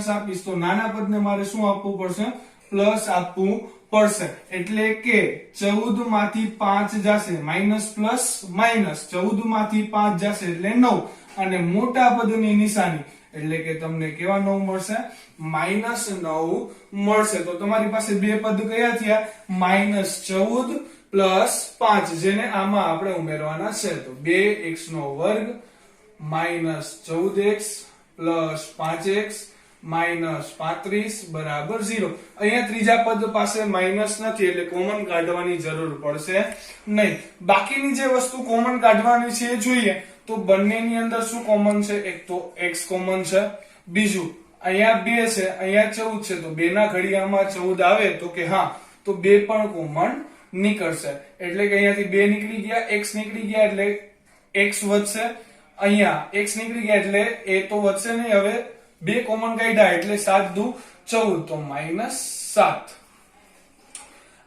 આપીશ તો નાના પદને મારે શું આપવું પડશે? પ્લસ આપવું પડશે. એટલે કે 14 માંથી 5 જશે, માઇનસ પ્લસ માઇનસ, 14 માંથી 5 જશે એટલે 9, અને મોટા પદની નિશાની એટલે કે તમને કેવા 9 મળશે? માઇનસ 9 મળશે. તો તમારી પાસે બે પદ કયા થયા? માઇનસ 14 પ્લસ 5, જેને આમાં આપણે ઉમેરવાના છે. તો 2x નો વર્ગ minus 14x plus 5x minus 35 બરાબર 0. અહીંયા ત્રીજા પદ પાસે માઇનસ નથી એટલે કોમન કાઢવાની જરૂર પડશે નહીં. બાકીની જે વસ્તુ કોમન કાઢવાની છે એ જોઈએ તો બંનેની અંદર શું કોમન છે? એક તો x કોમન છે, બીજું અહીંયા 2 છે, અહીંયા 14 છે, તો 2 ના ઘડિયામાં 14 આવે તો કે હા, તો 2 પણ કોમન નીકળશે. એટલે કે અહીંયાથી 2 નીકળી ગયા, x નીકળી ગયા એટલે x વધશે, અહીંયા x નીકળી ગયા એટલે એ તો વધશે નહીં. હવે 2 કોમન કાઢ્યા એટલે 7 દુ 14 તો -7.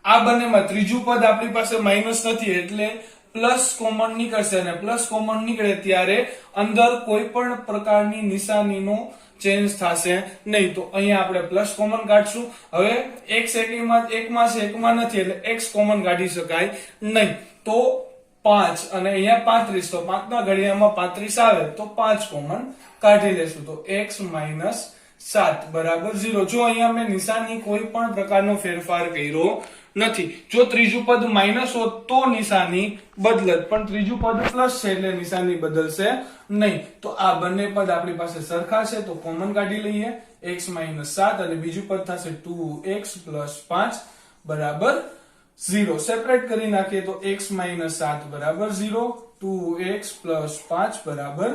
આ બંનેમાં ત્રીજું પદ આપણી પાસે માઇનસ નથી એટલે પ્લસ કોમન નીકળશે, અને પ્લસ કોમન નીકળે ત્યારે અંદર કોઈ પણ પ્રકારની નિશાનીનો ચેન્જ થશે નહીં. તો અહીંયા આપણે પ્લસ કોમન કાઢશું. હવે x એકમાં છે, એકમાં નથી એટલે x કોમન કાઢી શકાય નહીં. તો 5 અને અહીંયા 35, તો 5 ના ઘડિયામાં 35 આવે તો 5 કોમન કાઢી લેશું. તો x - 7 બરાબર 0. જો અહીંયા મેં નિશાની કોઈ પણ પ્રકારનો ફેરફાર કર્યો નથી. જો ત્રીજું પદ માઇનસ હોત તો નિશાની બદલત, પણ ત્રીજું પદ પ્લસ છે એટલે નિશાની બદલશે નહીં. તો આ બંને પદ આપણી પાસે સરખા છે તો કોમન કાઢી લઈએ. x - 7 અને બીજું પદ થશે 2x + 5 બરાબર 0. સેપરેટ કરી નાખીએ તો x - 7 બરાબર 0, 2x + 5 બરાબર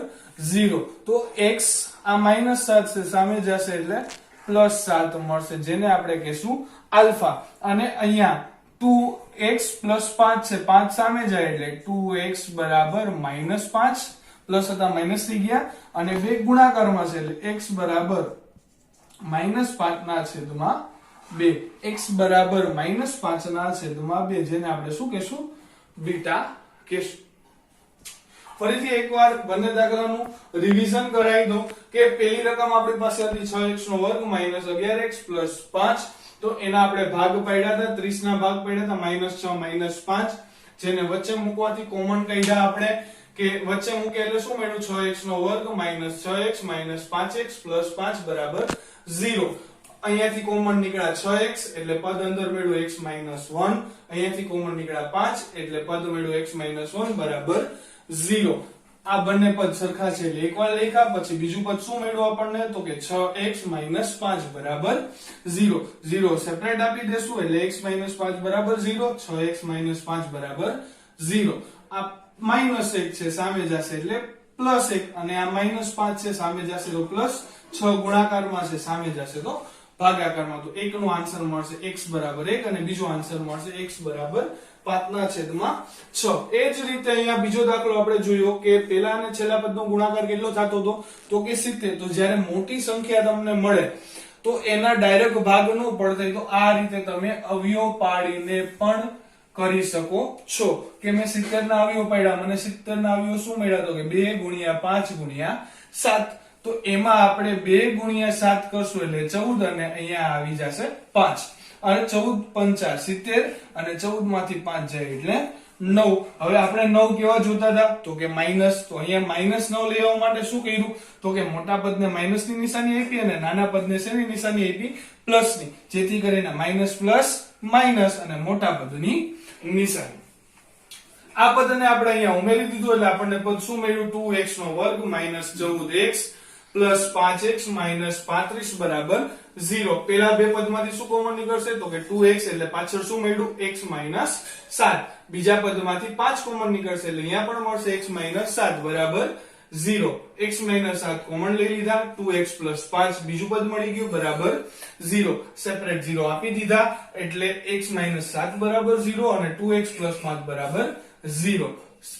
0. તો x આ -7 છે સામે જશે એટલે +7 મળશે, જેને આપણે કહીશું આલ્ફા. અને અહીંયા 2x + 5 છે, 5 સામે જાય એટલે 2x બરાબર -5, પ્લસ હતા માઇનસ થઈ ગયા, અને 2 ગુણાકારમાં છે એટલે x બરાબર -5 ના છેદમાં 2, x બરાબર -5 ના છેદમાં 2, જેને આપણે શું કહીશું? બીટા કહીશું. ફરીથી એકવાર બંને દાખલાનું રિવિઝન કરાવી દો કે પહેલી રકમ આપણી પાસે હતી 6x² - 11x + 5, તો એના આપણે ભાગ પાડ્યા હતા, 30 ના ભાગ પાડ્યા હતા, -6 - 5, જેને વચ્ચે મૂકવાથી કોમન કાઢ્યા આપણે કે વચ્ચે મૂકે એટલે શું મળ્યું? 6x² - 6x - 5x + 5 બરાબર 0. અહીંયાથી કોમન નીકળ્યા 6x એટલે પદ અંદર મેળવ્યું x - 1, અહીંયાથી કોમન નીકળ્યા 5 એટલે પદ મેળવ્યું x - 1 બરાબર 0. આ બંને પદ સરખા છે એટલે એકવાર લખ્યા, પછી બીજું પદ શું મળ્યું આપણને? તો કે 6x - 5 બરાબર 0. 0 સેપરેટ આપી દેશું એટલે x - 5 બરાબર 0, 6x - 5 બરાબર 0. આ -1 છે સામે જશે એટલે +1, અને આ -5 છે સામે જશે તો +6, ગુણાકારમાં છે સામે જશે તો ભાગાકારમાં. તો એક નો આન્સર મળશે x બરાબર 1 અને બીજો આન્સર મળશે x બરાબર 5 ના છેદમાં 6. એ જ રીતે અહીંયા બીજો દાખલો આપણે જોયો કે પેલા અને છેલ્લા પદનો ગુણાકાર કેટલો થતો હતો? તો કે 70. તો જ્યારે મોટી સંખ્યા તમને મળે તો એના ડાયરેક્ટ ભાગ ન પડતા, તો આ રીતે તમે અવયવ પાડીને પણ કરી શકો છો. કે મેં 70 ના અવયવ પાડ્યા, મને 70 ના અવયવ શું મળ્યા? તો કે 2 × 5 × 7. તો એમાં આપણે 2 × 7 કરશું એટલે 14, અને અહીંયા આવી જશે 5, અને 14 × 5 70, અને 14 માંથી 5 જાય એટલે 9. હવે આપણે 9 કેવા જોતા હતા? તો કે માઈનસ. તો અહીંયા -9 લેવા માટે શું કર્યું? તો કે મોટા પદને માઈનસ ની નિશાની આપી અને નાના પદને શેની નિશાની આપી? પ્લસ ની, જેથી કરીને માઈનસ પ્લસ માઈનસ અને મોટા પદની નિશાની. આ પદને આપણે અહીંયા ઉમેરી દીધું એટલે આપણને પદ શું મળ્યું? 2x² - 14x + 5x - 35 બરાબર 0. પેલા બે પદમાંથી શું કોમન નીકળશે? તો કે 2x એટલે પાછળ શું મળ્યું? x - 7. બીજા પદમાંથી 5 કોમન નીકળશે એટલે અહીંયા પણ મળશે x - 7 બરાબર 0. x - 7 કોમન લઈ લીધા, 2x + 5 બીજું પદ મળી ગયું બરાબર 0. સેપરેટ 0 આપી દીધા એટલે x - 7 બરાબર 0 અને 2x + 5 બરાબર 0.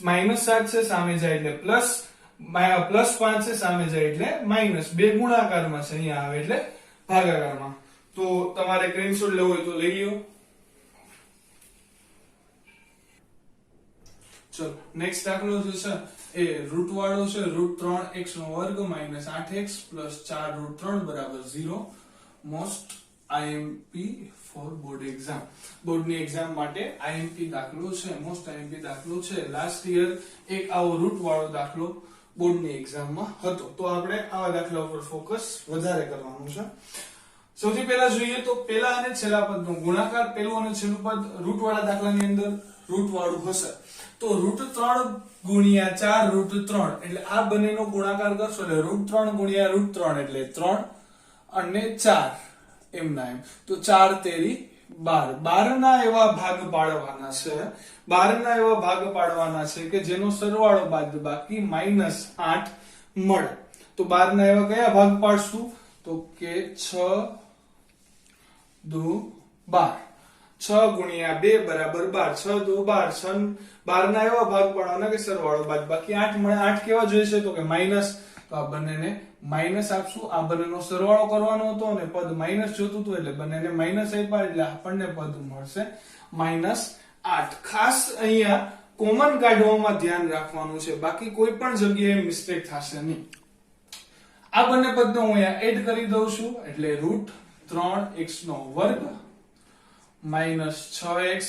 -7 છે સામે જાય એટલે પ્લસ, +5 છે સામે જાય એટલે માઈનસ. 2 ગુણાકારમાં છે, અહીંયા આવે એટલે ભાગાકારમાં. તો તમારે સ્ક્રીનશોટ લેવો હોય તો લઈ લ્યો. ચલો નેક્સ્ટ દાખલો જે છે એ રૂટ વાળો છે. √3x² - 8x + 4√3 બરાબર 0. Most IMP for board exam. બોર્ડની એક્ઝામ માટે IMP દાખલો છે, મોસ્ટ IMP દાખલો છે. લાસ્ટ યર એક આવો રૂટ વાળો દાખલો બોર્ડની એક્ઝામમાં હતો, તો આપણે આવા દાખલા ઉપર ફોકસ વધારે કરવાનું છે. સૌથી પહેલા જોઈએ તો પહેલા અને છેલ્લા પદનો ગુણાકાર. પહેલું અને છેલ્લું પદ રૂટ વાળા દાખલાની અંદર રૂટ વાળું હશે તો √3 × 4√3 એટલે આ બંનેનો ગુણાકાર કરશો એટલે √3 × √3 એટલે 3, અને 4 એમના એમ. તો 4 તેરી 12. 12 ના એવા ભાગ પાડવાના છે, 12 ના એવા ભાગ પાડવાના છે કે જેનો સરવાળો બાદબાકી -8 મળે. તો 12 ના એવા કયા ભાગ પાડશું? તો કે 6 દુ 12. 6 ગુણ્યા 2 બરાબર 12. 6 દુ 12. 12 ના એવા ભાગ પાડવાના કે સરવાળો બાદબાકી 8 મળે. 8 કેવા જોઈશે? તો કે માઈનસ. તો આ બંનેને માઈનસ આપશું. આ બંનેનો સરવાળો કરવાનો હતો અને પદ માઈનસ જોતું હતું એટલે બંનેને માઈનસ આપ્યા એટલે આપણને પદ મળશે -8. ખાસ અહીંયા કોમન કાઢવામાં ધ્યાન રાખવાનું છે, બાકી કોઈ પણ જગ્યાએ મિસ્ટેક થશે નહીં. આ બંને પદને હું અહીંયા એડ કરી દઉં છું એટલે √3x નો વર્ગ -6x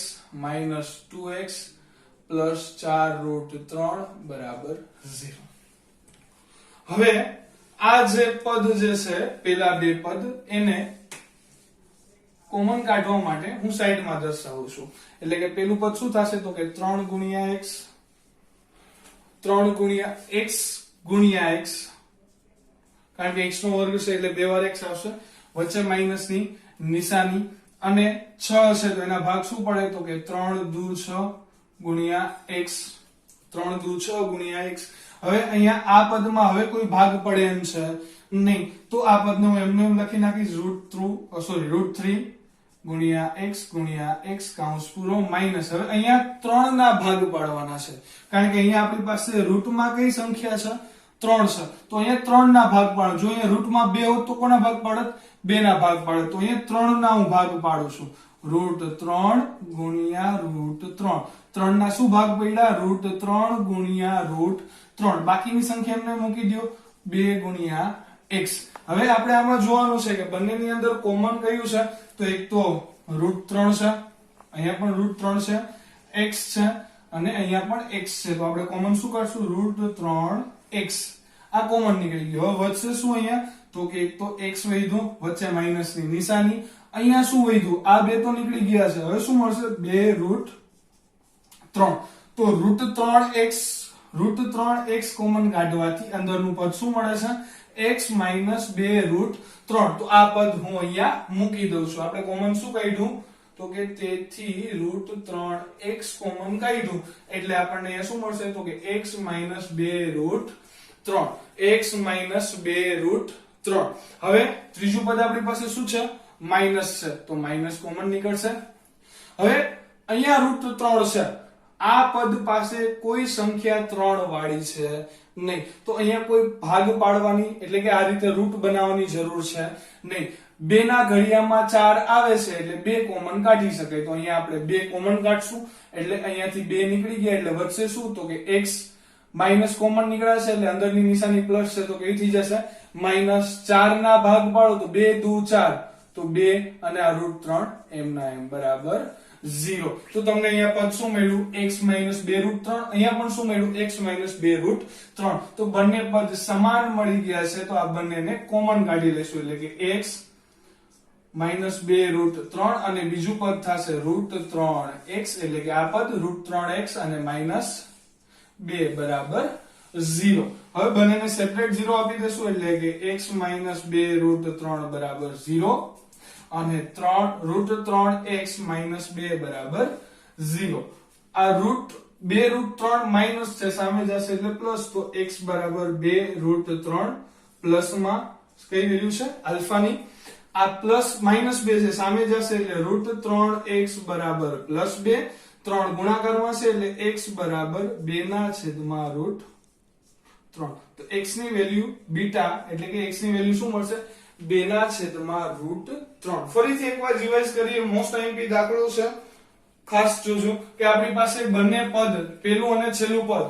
-2x પ્લસ 4√3 બરાબર 0. હવે આ જે પદ જે છે પેલા બે પદ એને કોમન કાઢવા માટે હું સાઈડમાં દર્શાવું છું. એટલે કે પેલું પદ શું થશે? તો કે 3 ગુણ્યા x 3 ગુણ્યા x ગુણ્યા x, કારણ કે x નો વર્ગ છે એટલે બે વાર x આવશે, વચ્ચે માઈનસ ની નિશાની, અને 6 છે તો એના ભાગ શું પડે? તો કે 3 દુ 6 ગુણ્યા x 3 દુ 6 ગુણ્યા x. હવે અહીંયા આ પદમાં હવે કોઈ ભાગ પડે એમ છે નહીં, તો આ પદને હું એમને એમ લખી નાખીશ √3 ગુણ્યા x કૌંસ પૂરો માઈનસ. હવે અહીંયા 3 ના ભાગ પાડવાના છે, કારણ કે અહીંયા આપણી પાસે રૂટમાં કઈ સંખ્યા છે? 3 છે. તો અહીંયા 3 ના ભાગ પાડો. જો અહીંયા રૂટમાં 2 હોત તો કોના ભાગ પાડત? 2 ના ભાગ પાડત. તો અહીંયા 3 ના હું ભાગ પાડું છું. √3 ગુણ્યા √3. 3 ના શું ભાગ પડ્યા? √3 ગુણ્યા √3. બાકીની સંખ્યા એમને મૂકી દો 2 ગુણ્યા x. હવે આપણે આમાં જોવાનું છે કે બંનેની અંદર કોમન કયું છે? તો એક તો √3 છે, અહીંયા પણ √3 છે, x છે અને અહીંયા પણ x છે. તો આપણે કોમન શું કરશું? √3x. આ કોમન નીકળી ગયો. હવે વધશે શું અહીંયા? તો કે એક તો x વધ્યું, વચ્ચે માઈનસ ની નિશાની, અહીંયા શું વધ્યું? આ બે તો નીકળી ગયા છે. હવે શું મળશે? 2√3. તો √3x કોમન કાઢવાથી અંદરનું પદ શું મળે છે? x - 2√3. તો આ પદ હું અહીંયા મૂકી દઉં છું. આપણે કોમન શું કાઢ્યું? તો કે તેથી √3x કોમન કાઢ્યું એટલે આપણને અહીંયા શું મળશે? તો કે x - 2√3. x - 2√3. હવે ત્રીજું પદ આપણી પાસે શું છે? માઈનસ છે, તો માઈનસ કોમન નીકળશે. હવે અહીંયા √3 છે, આ પદ પાસે કોઈ સંખ્યા 3 વાળી છે નહીં, તો અહીંયા કોઈ ભાગ પાડવાની એટલે કે આ રીતે રૂટ બનાવવાની જરૂર છે નહીં. 2 ના ઘડિયામાં 4 આવે છે એટલે 2 કોમન કાઢી શકાય. તો અહીંયા આપણે 2 કોમન કાઢશું એટલે અહીંયાથી 2 નીકળી ગયા એટલે વધશે શું? તો કે x માઈનસ કોમન નીકળ્યા છે એટલે અંદરની નિશાની પ્લસ છે, તો કેવી થઈ જશે? -4 ના ભાગ પાડો તો 2 દુ 4, તો 2 અને આ √3 એમના એમ બરાબર 0. તો તમને અહીંયા પદ શું મળ્યું? x - 2√3. અહીંયા પણ શું મળ્યું? x - 2√3. તો બંને પદ સમાન મળી ગયા છે, તો આ બંનેને કોમન કાઢી લેશું એટલે કે x - 2√3 અને બીજું પદ થશે √3x એટલે કે આ પદ √3x અને -2 બરાબર 0. હવે બંનેને સેપરેટ 0 આપી દેશું એટલે કે x - 2√3 બરાબર 0 અને √3x - 2 બરાબર 0. આ √2√3 માઈનસ છે, સામે જશે એટલે પ્લસ, તો x બરાબર 2√3 પ્લસ માં કઈ વેલ્યુ છે? આલ્ફાની. આ પ્લસ -2 છે, સામે જશે એટલે √3x બરાબર +2. 3 ગુણાકારમાં છે એટલે x બરાબર 2 ના છેદમાં √3. તો x ની વેલ્યુ બીટા એટલે કે x ની વેલ્યુ શું મળશે? 2 ના છેદમાં √3. ફરીથી એકવાર રિવાઇઝ કરીએ. મોસ્ટ આઈએમપી દાખલો છે, ખાસ જોજો કે આપણી પાસે બંને પદ પેલું અને છેલ્લું પદ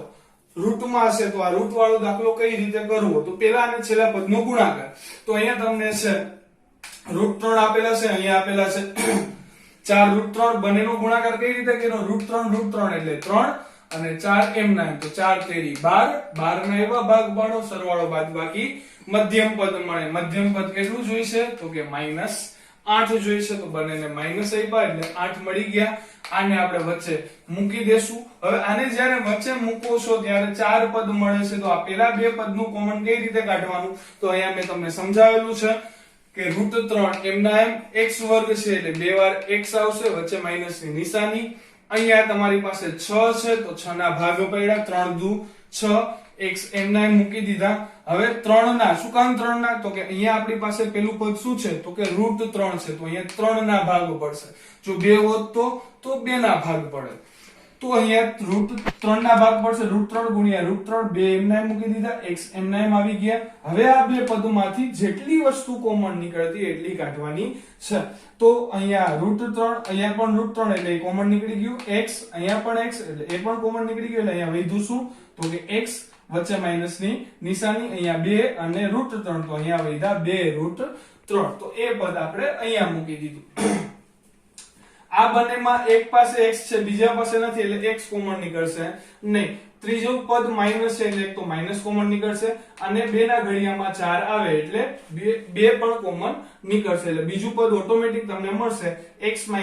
રૂટમાં હશે તો આ રૂટ વાળો દાખલો કઈ રીતે કરવો? તો પેલા અને છેલ્લા પદનો ગુણાકાર. તો અહીંયા તમને છે √3 આપેલા છે, અહીંયા આપેલા છે 4√3. બંનેનો ગુણાકાર કઈ રીતે કર્યો? √3 એટલે 3 અને 4 એમના એમ, તો 4 તેરી 12. 12 ના એવા ભાગ પાડો સરવાળો બાદબાકી મધ્યમ પદ મળે. મધ્યમ પદ કેટલું જોઈશે? તો કે -8 જોઈશે. તો બંનેને માઈનસ આપ્યા એટલે 8 મળી ગયા. આને આપણે વચ્ચે મૂકી દેશું. હવે આને જ્યારે વચ્ચે મૂકો છો ત્યારે 4 પદ મળે છે, તો આ પેલા બે પદનું કોમન કઈ રીતે કાઢવાનું? તો અહીંયા મેં તમને સમજાવેલું છે કે √3 એમના એમ x વર્ગ છે એટલે બે વાર x આવશે, વચ્ચે માઈનસ ની નિશાની. અહીંયા તમારી પાસે 6 છે તો 6 ના ભાગ પડ્યા, 3 દુ 6, x એમના એમ મૂકી દીધા. હવે 3 ના, શું કામ 3 ના? તો કે અહીંયા આપણી પાસે પેલું પદ શું છે તો કે √3 છે, તો અહીંયા 3 ના ભાગ પડશે. જો 2 હોત તો 2 ના ભાગ પડે. તો અહીંયા √3 ના ભાગ પડશે, √3 ગુણ્યા √3, 2 એમના એમ મૂકી દીધા, x એમના એમ આવી ગયા. હવે આ બે પદોમાંથી જેટલી વસ્તુ કોમન નીકળતી એટલી કાઢવાની છે. તો અહીંયા √3, અહીંયા પણ √3 એટલે એ કોમન નીકળી ગયું, x અહીંયા પણ x એટલે એ પણ કોમન નીકળી ગયું. એટલે અહીંયા વધ્યું શું તો કે x વચ્ચે માઈનસ ની નિશાની, અહીંયા 2 અને √3, તો અહીંયા વધ્યા 2 √3. તો એ પદ આપણે અહીંયા મૂકી દીધું. આ બંનેમાં એક પાસે x છે, બીજા પાસે નથી, એટલે x કોમન નીકળશે નહીં. ત્રીજું પદ માઈનસ છે એટલે એક તો માઈનસ કોમન નીકળશે, અને 2 ના ઘડિયામાં 4 આવે એટલે 2 પણ કોમન નીકળશે. એટલે બીજું પદ ઓટોમેટિક તમને મળશે x - 2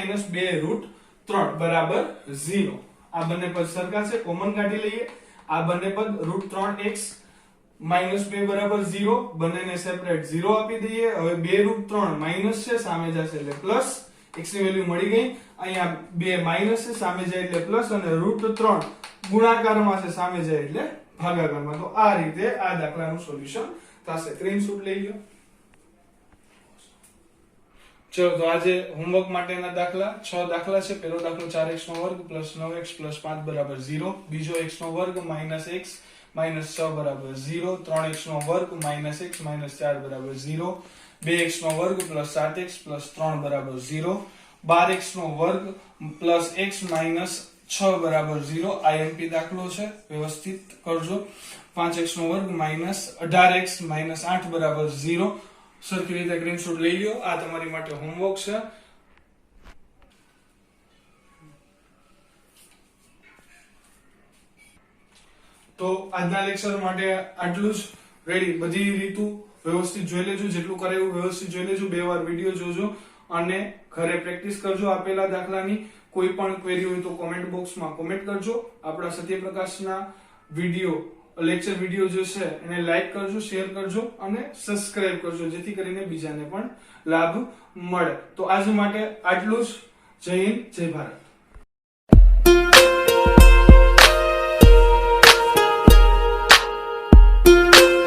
√3 બરાબર 0. આ બંને પદ સરખા છે, કોમન કાઢી લઈએ. આ બંને પદ √3x - 2 બરાબર 0, બંનેને સેપરેટ 0 આપી દઈએ. હવે 2 √3 માઈનસ છે, સામે જશે એટલે પ્લસ, x ની વેલ્યુ મળી ગઈ. અહીંયા 2 માઈનસ છે, સામે જાય એટલે પ્લસ, અને √3 ગુણાકારમાં છે, સામે જાય એટલે ભાગાકારમાં. તો આ રીતે આ દાખલાનું સોલ્યુશન થશે. સ્ક્રીનશોટ લઈ લો. ચલો તો આજે હોમવર્ક માટેના દાખલા 6 દાખલા છે. પહેલો દાખલો 4x² + 9x + 5 બરાબર 0, બીજો x² - x - 6 બરાબર 0, 3x² - x - 4 બરાબર 0, 2x² + 7x + 3 બરાબર 0, 12x² + x - 6 બરાબર 0. IMP દાખલો છે, વ્યવસ્થિત કરજો. 5x² - 18x - 8 બરાબર 0. સરખી રીતે સ્ક્રીનશોટ લઈ લ્યો. આ તમારી માટે હોમવર્ક છે. તો આજના લેક્ચર માટે આટલું જ. રેડી, બધી રીતુ વ્યવસ્થિત જોઈ લેજો, જેટલું કરે એવું વ્યવસ્થિત જોઈ લેજો, 2 વાર વિડિયો જોજો અને ઘરે પ્રેક્ટિસ કરજો આપેલા દાખલાની. કોઈ પણ ક્વેરી હોય તો કોમેન્ટ બોક્સમાં કોમેન્ટ કરજો. આપણા સત્યપ્રકાશના વિડિયો લેક્ચર વિડિયો જે છે એને લાઈક કરજો, શેર કરજો અને સબસ્ક્રાઇબ કરજો, જેથી કરીને બીજાને પણ લાભ મળે. તો આજ માટે આટલું જ. જય હિન્દ, જય ભારત.